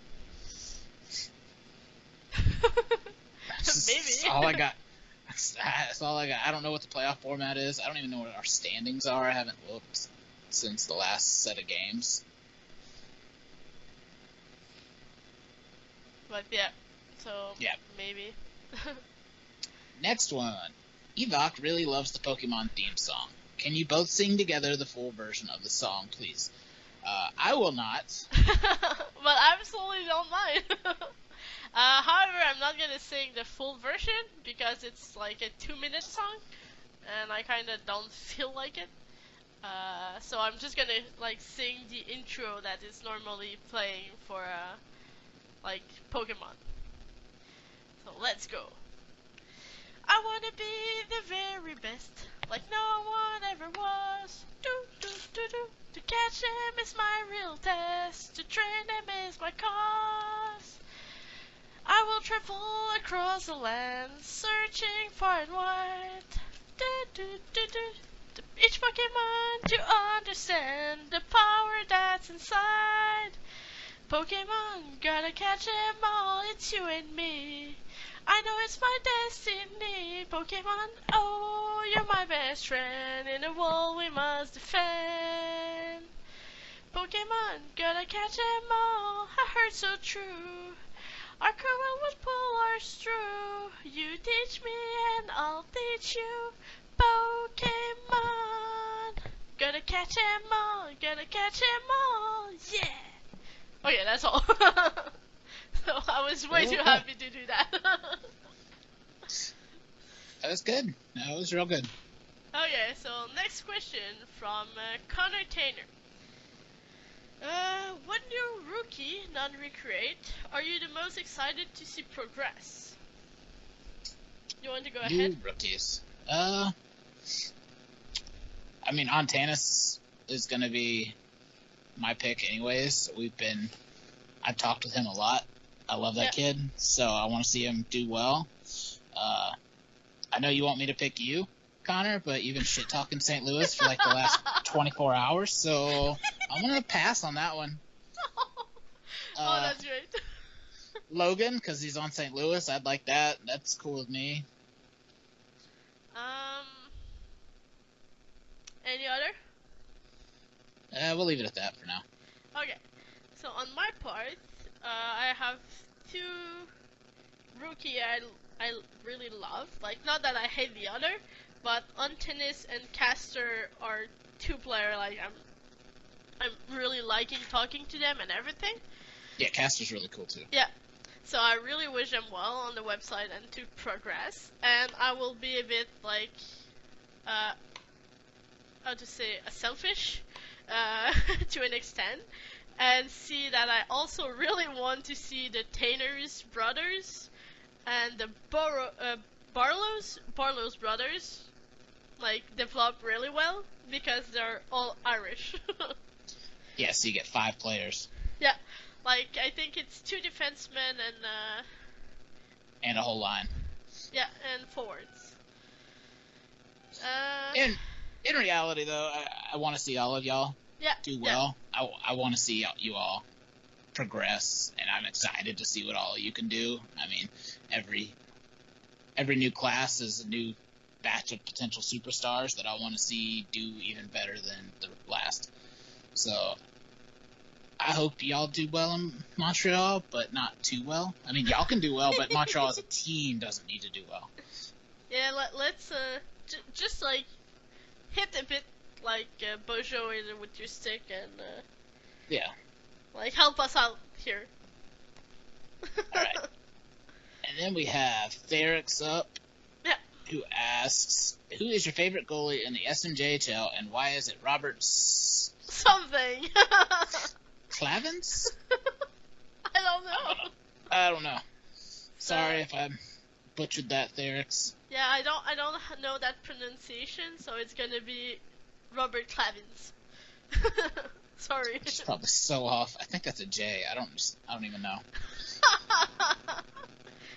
That's all I got. That's all I got. I don't know what the playoff format is. I don't even know what our standings are. I haven't looked since the last set of games. But yeah, so Yeah. maybe. Next one. Evok really loves the Pokemon theme song. Can you both sing together the full version of the song, please? I will not. But I absolutely don't mind. However, I'm not gonna sing the full version because it's like a 2-minute song, and I kind of don't feel like it. So I'm just gonna like sing the intro that is normally playing for like Pokemon. So let's go. I wanna be the very best, like no one ever was. Do do do do. To catch them is my real test. To train them is my cause. I will travel across the land, searching far and wide. Do do do do. To each Pokemon to understand the power that's inside. Pokemon, gotta catch 'em all. It's you and me. I know it's my destiny, Pokemon, oh, you're my best friend. In a world we must defend. Pokemon, gotta catch 'em all, I heard so true. Our current would pull us through. You teach me and I'll teach you. Pokemon, gotta catch 'em all, gotta catch 'em all, yeah. Okay, that's all. So I was way too happy to do that. That was good. That was real good. Okay, so next question from Connor Tainer. What new rookie, non-recreate, are you the most excited to see progress? You want to go New ahead? rookies. I mean, Ontanis is going to be my pick anyways. I've talked with him a lot. I love that kid, so I want to see him do well. I know you want me to pick you, Connor, but you've been shit-talking St. Louis for like the last 24 hours, so I'm going to pass on that one. Oh, that's great. Logan, because he's on St. Louis, I'd like that. That's cool with me. Any other? We'll leave it at that for now. Okay. So on my part, I have two rookie I really love. Like, not that I hate the other, but Untennis and Caster are two player like I'm really liking talking to them and everything. Yeah, Caster's really cool too. Yeah. So I really wish them well on the website and to progress. And I will be a bit like, how to say, selfish, to an extent, and see that I also really want to see the Tainers brothers and the Barlow's brothers like develop really well because they're all Irish. Yeah, so you get 5 players. Yeah, like I think it's 2 defensemen And a whole line. Yeah, and forwards. In reality, though, I want to see all of y'all do well. Yeah. I want to see you all progress, and I'm excited to see what all of you can do. I mean, every new class is a new batch of potential superstars that I want to see do even better than the last. So I hope y'all do well in Montreal, but not too well. I mean, y'all can do well, but Montreal as a team doesn't need to do well. Yeah, let's just like hit a bit like Bojo with your stick and yeah, like help us out here. All right. And then we have Therix up. Yeah. Who asks, who is your favorite goalie in the SMJHL, and why is it Roberts something? Clavins? I don't know. Sorry if I butchered that, Therix. Yeah, I don't know that pronunciation, so it's gonna be Robert Clavins. Sorry. It's probably so off. I think that's a J. I don't even know.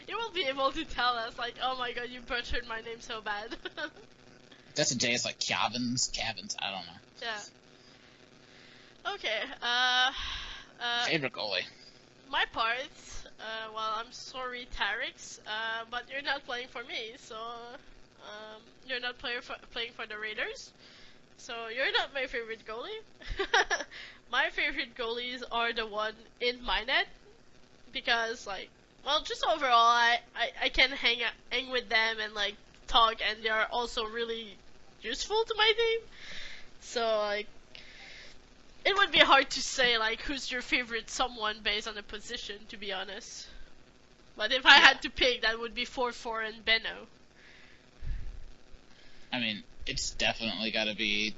You will be able to tell us, like, oh my god, you butchered my name so bad. That's a J. It's like Cavins. I don't know. Yeah. Okay. Favorite goalie. My part. Well, I'm sorry, Tarix, but you're not playing for me, so you're not playing for the Raiders. So you're not my favorite goalie. My favorite goalies are the one in my net because, like, well, just overall, I can hang with them and like talk, and they are also really useful to my team. So like, it would be hard to say like who's your favorite someone based on the position, to be honest. But if I had to pick, that would be 4-4 and Benno. I mean, it's definitely got to be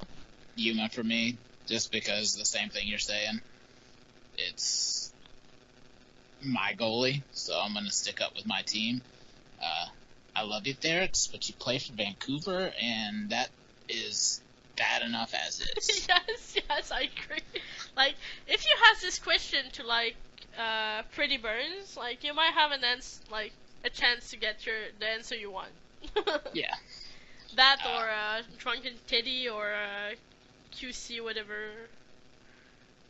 Yuma for me, just because the same thing you're saying. It's my goalie, so I'm going to stick up with my team. I love you, Therix, but you play for Vancouver, and that is bad enough as is. yes, I agree. Like, if you ask this question to, like, Pretty Burns, like, you might have a chance to get the answer you want. Yeah. That or Drunken Teddy or QC, whatever.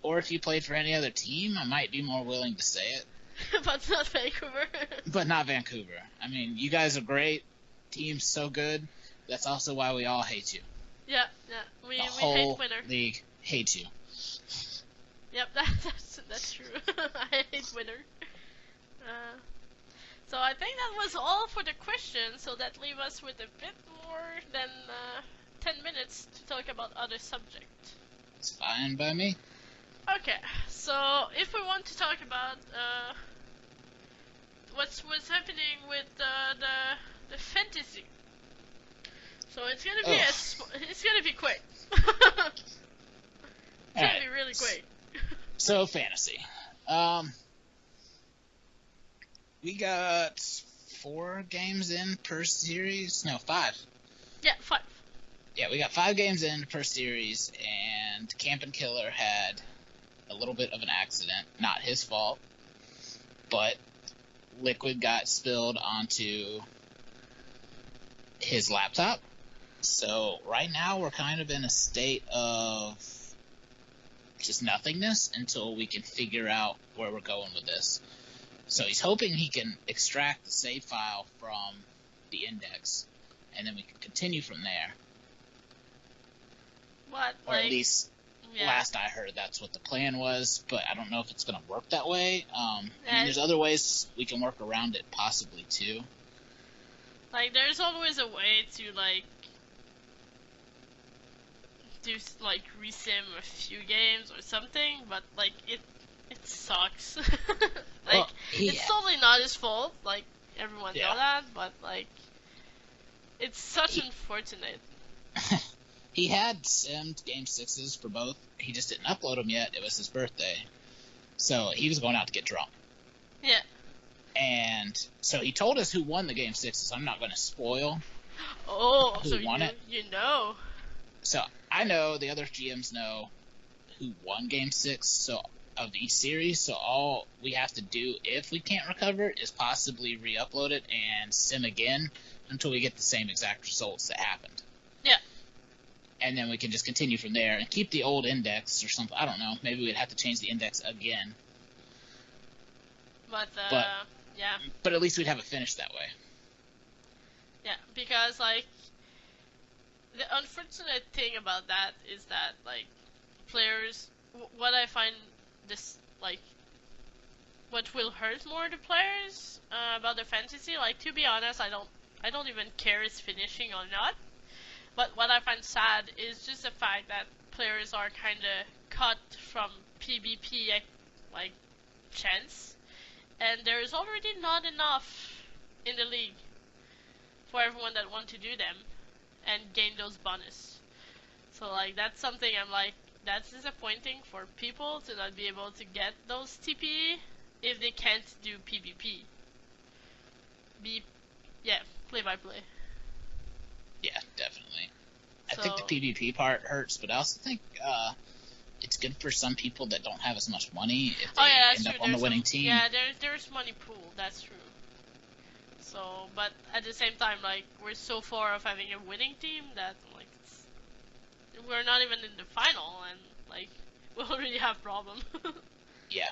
Or if you played for any other team, I might be more willing to say it. But not Vancouver. But not Vancouver. I mean, you guys are great. Team's so good. That's also why we all hate you. Yeah. We hate winner. League hates you. Yep, that's true. I hate winner. So I think that was all for the questions. So that leaves us with a bit more than 10 minutes to talk about other subjects. It's fine by me. Okay, so if we want to talk about what's happening with the fantasy, so it's gonna be it's gonna be quick. It's gonna be really quick. So fantasy, we got 4 games in per series. No, 5. Yeah, 5. Yeah, we got 5 games in per series, and Campin' Killer had a little bit of an accident. Not his fault, but liquid got spilled onto his laptop. So right now we're kind of in a state of just nothingness until we can figure out where we're going with this. So he's hoping he can extract the save file from the index, and then we can continue from there. But Or at like, least yeah, last I heard that's what the plan was, but I don't know if it's going to work that way. I mean, and there's other ways we can work around it possibly too. like there's always a way to like do like resim a few games or something, but like it sucks. Like Well, it's totally not his fault. Like everyone know Yeah. that, but like it's such He- unfortunate. he had simmed game sixes for both. He just didn't upload them yet. It was his birthday, so he was going out to get drunk. Yeah. And so he told us who won the game sixes. I'm not going to spoil. Oh, Who so won it? you know. So I know the other GMs know who won game six. So of each series. So all we have to do, if we can't recover it, is possibly re-upload it and sim again until we get the same exact results that happened. Yeah. And then we can just continue from there and keep the old index or something. I don't know. Maybe we'd have to change the index again. But yeah. But at least we'd have it finished that way. Yeah, because like the unfortunate thing about that is that like players, what I find this like what will hurt more the players about the fantasy. Like to be honest, I don't even care it's finishing or not. But what I find sad is just the fact that players are kind of cut from PvP like chance, and there is already not enough in the league for everyone that want to do them and gain those bonus. So like that's something I'm like that's disappointing for people to not be able to get those TPE if they can't do PvP. Play by play. Yeah, definitely. So, I think the PvP part hurts, but I also think it's good for some people that don't have as much money if they that's end true. up on the winning team. Yeah, there's money pool. That's true. So, but at the same time, like we're so far off having a winning team that like we're not even in the final, and like we already have problem. Yeah.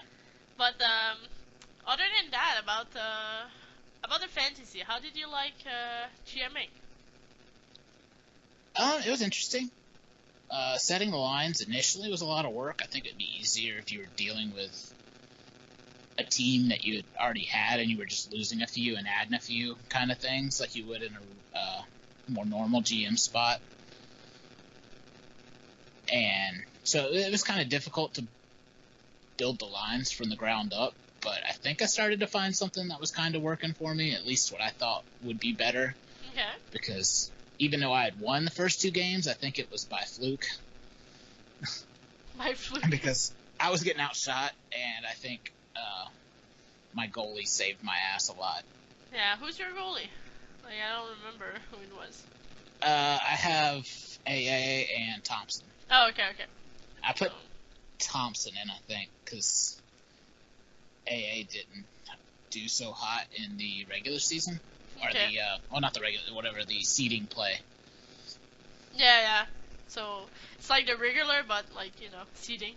But other than that, about the fantasy, how did you like GMing? It was interesting. Setting the lines initially was a lot of work. I think it'd be easier if you were dealing with a team that you had already had and you were just losing a few and adding a few kind of things like you would in a more normal GM spot. And so it was kind of difficult to build the lines from the ground up, but I think I started to find something that was kind of working for me, at least what I thought would be better. Okay. Because even though I had won the first two games, I think it was by fluke. By fluke. Because I was getting outshot, and I think my goalie saved my ass a lot. Yeah, who's your goalie? Like I don't remember who it was. I have AA and Thompson. Oh, okay. I put Thompson in, I think, because AA didn't do so hot in the regular season. Or Okay. not the regular, whatever, the seeding play. Yeah. So it's like the regular, but like seeding.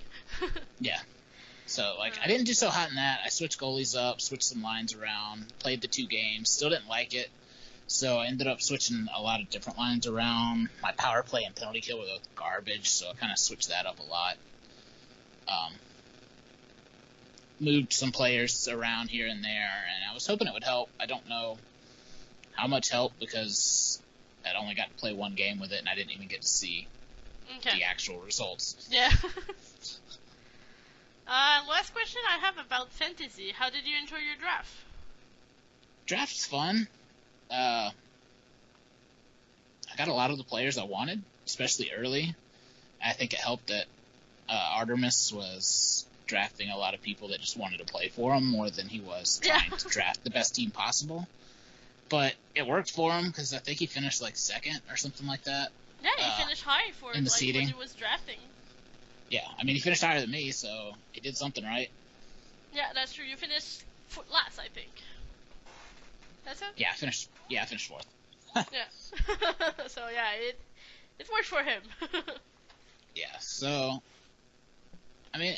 Yeah. So, I didn't do so hot in that. I switched goalies up, switched some lines around, played the two games, still didn't like it. So I ended up switching a lot of different lines around. My power play and penalty kill were both garbage, so I kind of switched that up a lot. Moved some players around here and there, and I was hoping it would help. I don't know how much help because I'd only got to play one game with it, and I didn't even get to see the actual results. Yeah. Last question I have about fantasy. How did you enjoy your draft? Draft's fun. I got a lot of the players I wanted, especially early. I think it helped that Artemis was drafting a lot of people that just wanted to play for him more than he was trying to draft the best team possible. But it worked for him because I think he finished like second or something like that. Yeah, he finished high for in the seeding. when he was drafting. Yeah, I mean he finished higher than me, so he did something right. Yeah, that's true. You finished last, I think. That's it. Yeah, I finished fourth. Yeah. So yeah, it worked for him. Yeah, so I mean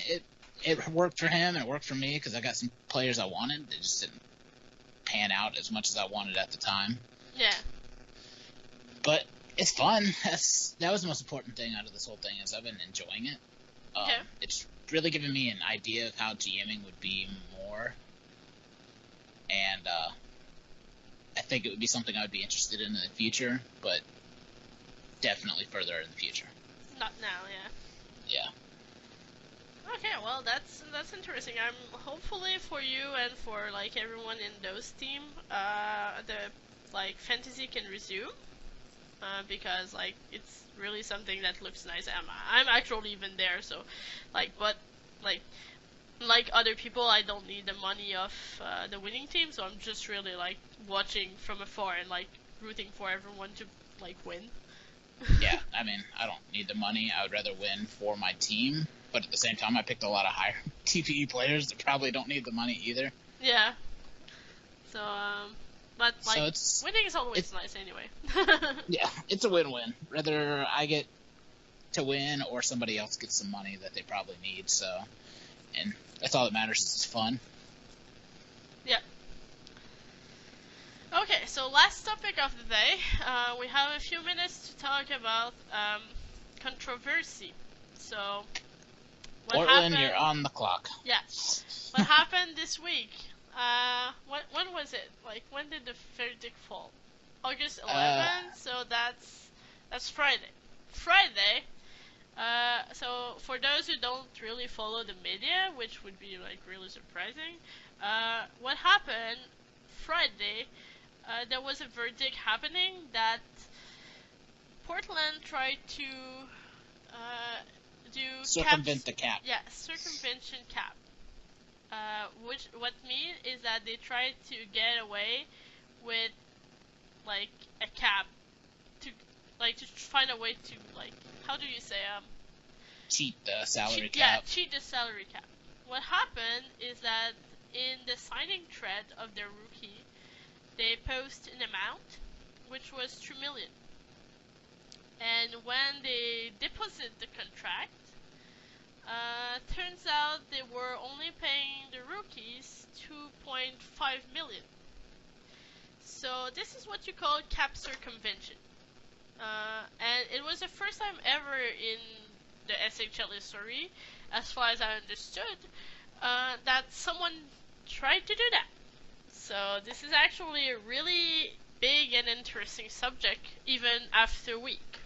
it worked for him and it worked for me because I got some players I wanted. They just didn't pan out as much as I wanted at the time. Yeah. But It's fun. That was the most important thing out of this whole thing is I've been enjoying it. Okay. It's really given me an idea of how GMing would be more, and I think it would be something I would be interested in the future, but definitely further in the future. Not now, yeah. Yeah. Okay, well that's interesting. I'm hopefully for you and for like everyone in those team, the like fantasy can resume, because like it's really something that looks nice. I'm actually even there, so like but like other people, I don't need the money of the winning team, so I'm just really like watching from afar and like rooting for everyone to like win. Yeah, I mean, I don't need the money. I would rather win for my team, but at the same time, I picked a lot of higher TPE players that probably don't need the money either. Yeah. So but like So winning is always nice anyway. Yeah, it's a win-win. Whether I get to win or somebody else gets some money that they probably need. So, and that's all that matters. Is it's fun. Yeah. Okay, so last topic of the day. We have a few minutes to talk about controversy. So, what Portland, happened? you're on the clock. Yeah. What happened this week? When was it? Like, when did the verdict fall? August 11th. So that's Friday. Friday. So for those who don't really follow the media, which would be like really surprising, what happened Friday? There was a verdict happening that Portland tried to do Circumvent the cap. Yeah, circumvention cap. Which what means is that they tried to get away with like a cap to find a way to like how do you say Cheat the salary cap. Yeah, cheat the salary cap. What happened is that in the signing thread of their rookie, they post an amount which was 3 million. And when they deposit the contract, turns out they were only paying the rookies 2.5 million. So this is what you call cap circumvention. And it was the first time ever in the SHL history, as far as I understood, that someone tried to do that. So this is actually a really big and interesting subject, even after a week.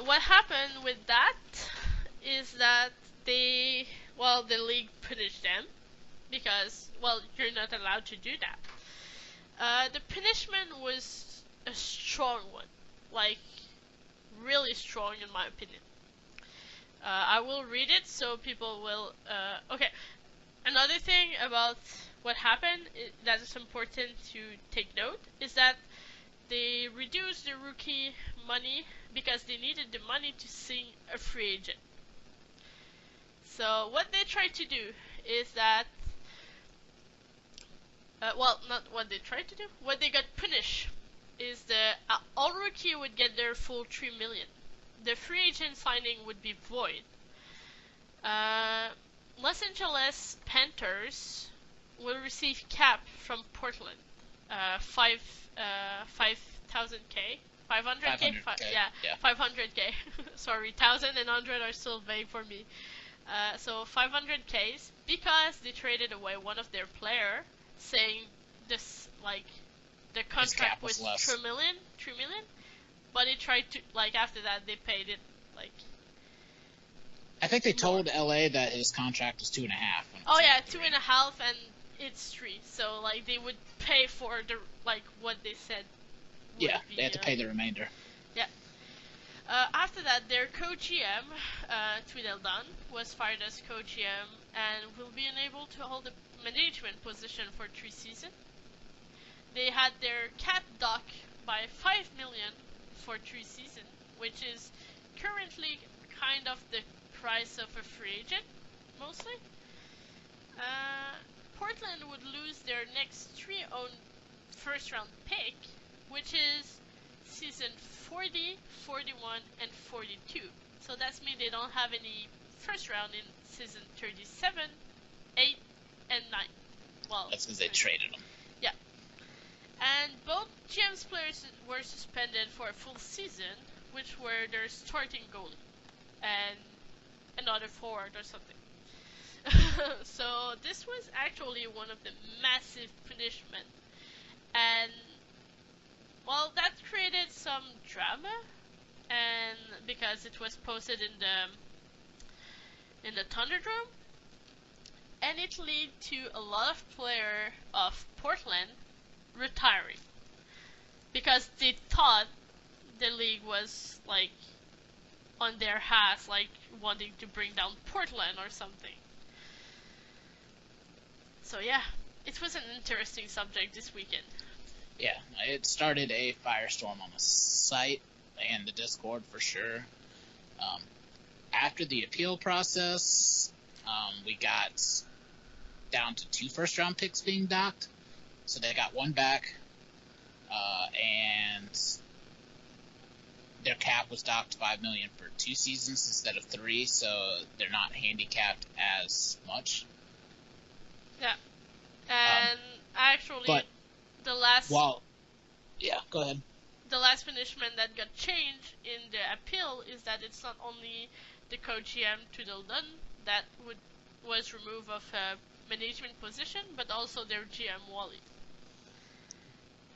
What happened with that is that the league punished them because, you're not allowed to do that. The punishment was a strong one, like really strong in my opinion. I will read it so people will. Okay. Another thing about what happened that is important to take note is that they reduced the rookie money because they needed the money to sign a free agent. So what they tried to do is that, not what they tried to do. What they got punished is all rookie would get their full 3 million. The free agent signing would be void. Los Angeles Panthers will receive cap from Portland, 5,000K. 500K? 500K. Yeah, 500K. Sorry, 1,000 and 100 are still vague for me. So 500Ks because they traded away one of their player, saying this the contract was 3 million, but they tried to after that they paid it I think they told LA that his contract was 2.5. Oh yeah, 2.5, and it's 3. So they would pay for the what they said. Yeah, they had to pay the remainder. Yeah. After that, their co-GM, Tweedledum, was fired as co-GM and will be unable to hold the management position for 3 seasons. They had their cap dock by 5 million for 3 seasons, which is currently kind of the price of a free agent, mostly. Portland would lose their next 3 owned first-round pick, which is season 40, 41, and 42. So that's mean they don't have any first round in season 37, 8, and 9. Well, that's because they traded them. Yeah. And both GM's players were suspended for a full season, which were their starting goalie and another forward or something. So this was actually one of the massive punishment, and well, that created some drama, and because it was posted in the Thunderdome, and it led to a lot of players of Portland retiring because they thought the league was like on their hats, like wanting to bring down Portland or something. So yeah, it was an interesting subject this weekend. Yeah, it started a firestorm on the site and the Discord for sure. After the appeal process, we got down to 2 first-round picks being docked. So they got one back, and their cap was docked $5 million for 2 seasons instead of 3, so they're not handicapped as much. Yeah, and actually, but the last yeah, go ahead. The last punishment that got changed in the appeal is that it's not only the co-GM Tweedledum that was removed of a management position, but also their GM Wally.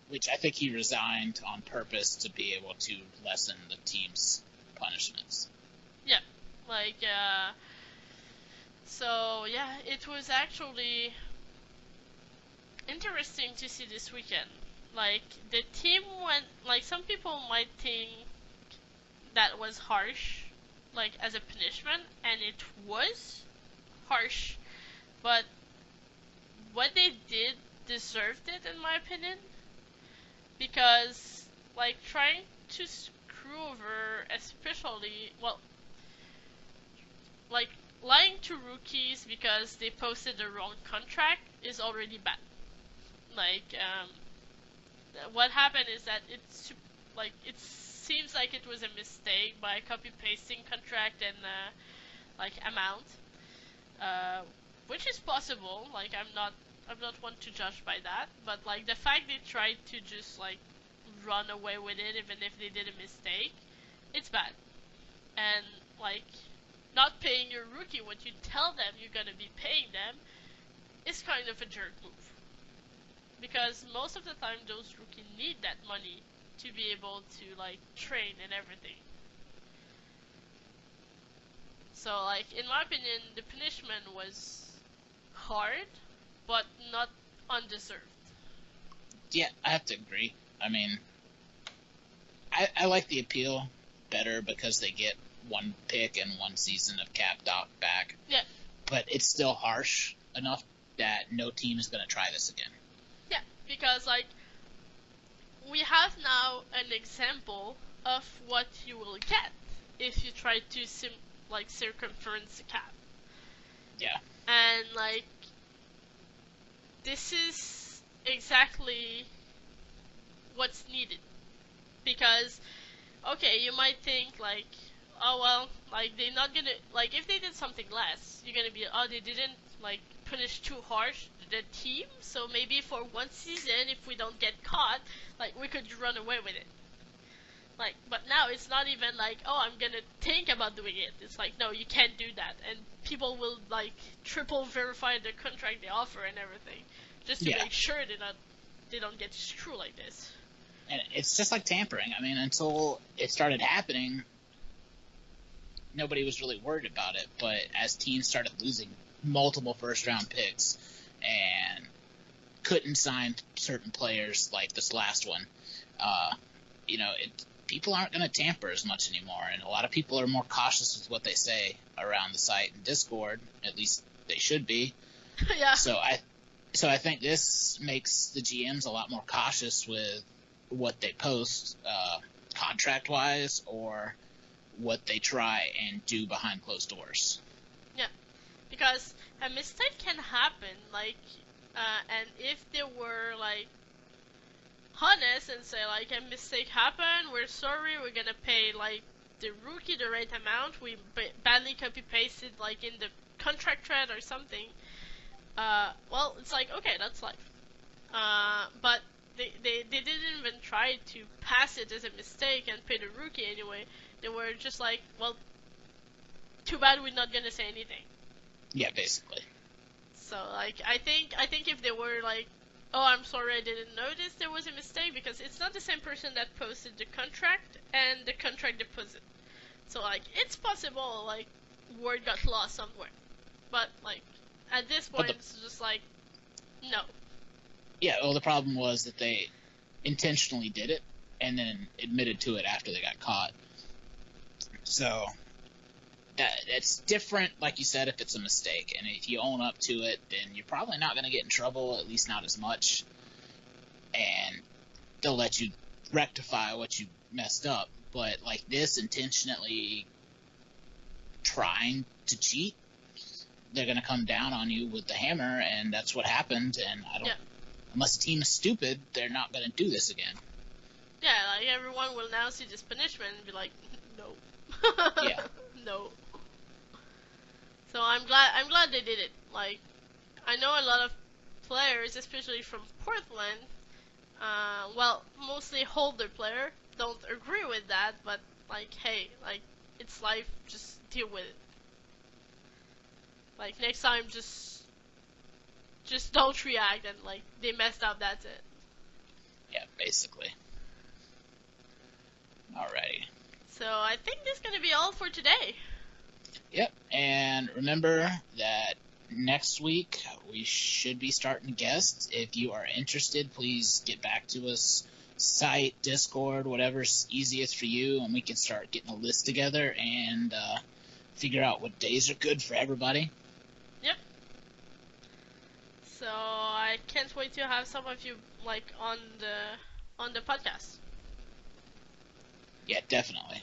Which I think he resigned on purpose to be able to lessen the team's punishments. Yeah, so yeah, it was actually interesting to see this weekend. Like, the team went, like, some people might think that was harsh, like, as a punishment, and it was harsh, but what they did deserved it, in my opinion, because, like, trying to screw over, especially, well, like, lying to rookies because they posted the wrong contract is already bad. Like, what happened is that it seems like it was a mistake by copy pasting contract and like amount, which is possible. Like, I'm not one to judge by that, but like the fact they tried to just like run away with it even if they did a mistake, it's bad. And like not paying your rookie what you tell them you're gonna be paying them is kind of a jerk move. Because most of the time those rookies need that money to be able to like train and everything. So like in my opinion the punishment was hard but not undeserved. Yeah, I have to agree. I mean, I like the appeal better because they get one pick and 1 season of cap dock back. Yeah. But it's still harsh enough that no team is going to try this again. Yeah, because like we have now an example of what you will get if you try to circumference the cap. Yeah. And like this is exactly what's needed. Because okay, you might think like, oh well, like they're not gonna, like if they did something less, you're gonna be, oh, they didn't like punish too harsh the team, so maybe for 1 season if we don't get caught, like we could run away with it. Like, but now it's not even like, oh, I'm gonna think about doing it. It's like, no, you can't do that, and people will like triple verify the contract they offer and everything, just to make sure they don't get screwed like this. And it's just like tampering. I mean, until it started happening, nobody was really worried about it. But as teams started losing multiple first-round picks and couldn't sign certain players like this last one, people aren't going to tamper as much anymore. And a lot of people are more cautious with what they say around the site and Discord. At least they should be. Yeah. So I think this makes the GMs a lot more cautious with what they post contract-wise or what they try and do behind closed doors. Yeah, because a mistake can happen, like, and if they were, like, honest and say, like, a mistake happened, we're sorry, we're gonna pay, like, the rookie the right amount, we badly copy-pasted, like, in the contract thread or something, well, it's like, okay, that's life. But they didn't even try to pass it as a mistake and pay the rookie anyway. They were just like, well, too bad we're not gonna say anything. Yeah, basically. So like I think if they were like, oh, I'm sorry, I didn't notice there was a mistake, because it's not the same person that posted the contract and the contract deposit. So like it's possible like word got lost somewhere. But like at this point it's just like no. Yeah, well the problem was that they intentionally did it and then admitted to it after they got caught. So it's different, like you said, if it's a mistake. And if you own up to it, then you're probably not going to get in trouble, at least not as much. And they'll let you rectify what you messed up. But like this, intentionally trying to cheat, they're going to come down on you with the hammer, and that's what happened. And I don't, unless the team is stupid, they're not going to do this again. Yeah, like everyone will now see this punishment and be like, no. Yeah. No. So I'm glad they did it. Like, I know a lot of players, especially from Portland, well, mostly Holder player, don't agree with that, but like, hey, like, it's life, just deal with it. Like, next time, just don't react, and like, they messed up, that's it. Yeah, basically. Alrighty. So I think this is gonna be all for today. Yep, and remember that next week we should be starting guests. If you are interested, please get back to us. Site, Discord, whatever's easiest for you, and we can start getting a list together and figure out what days are good for everybody. Yep. So I can't wait to have some of you like on the podcast. Yeah, definitely.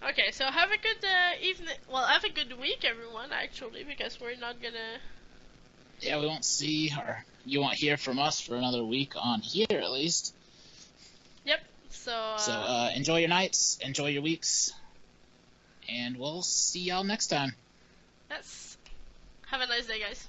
Okay, so have a good evening. Well, have a good week, everyone. Actually, because we're not gonna. Yeah, we won't see, or you won't hear from us for another week on here, at least. Yep. So enjoy your nights, enjoy your weeks, and we'll see y'all next time. Yes. Have a nice day, guys.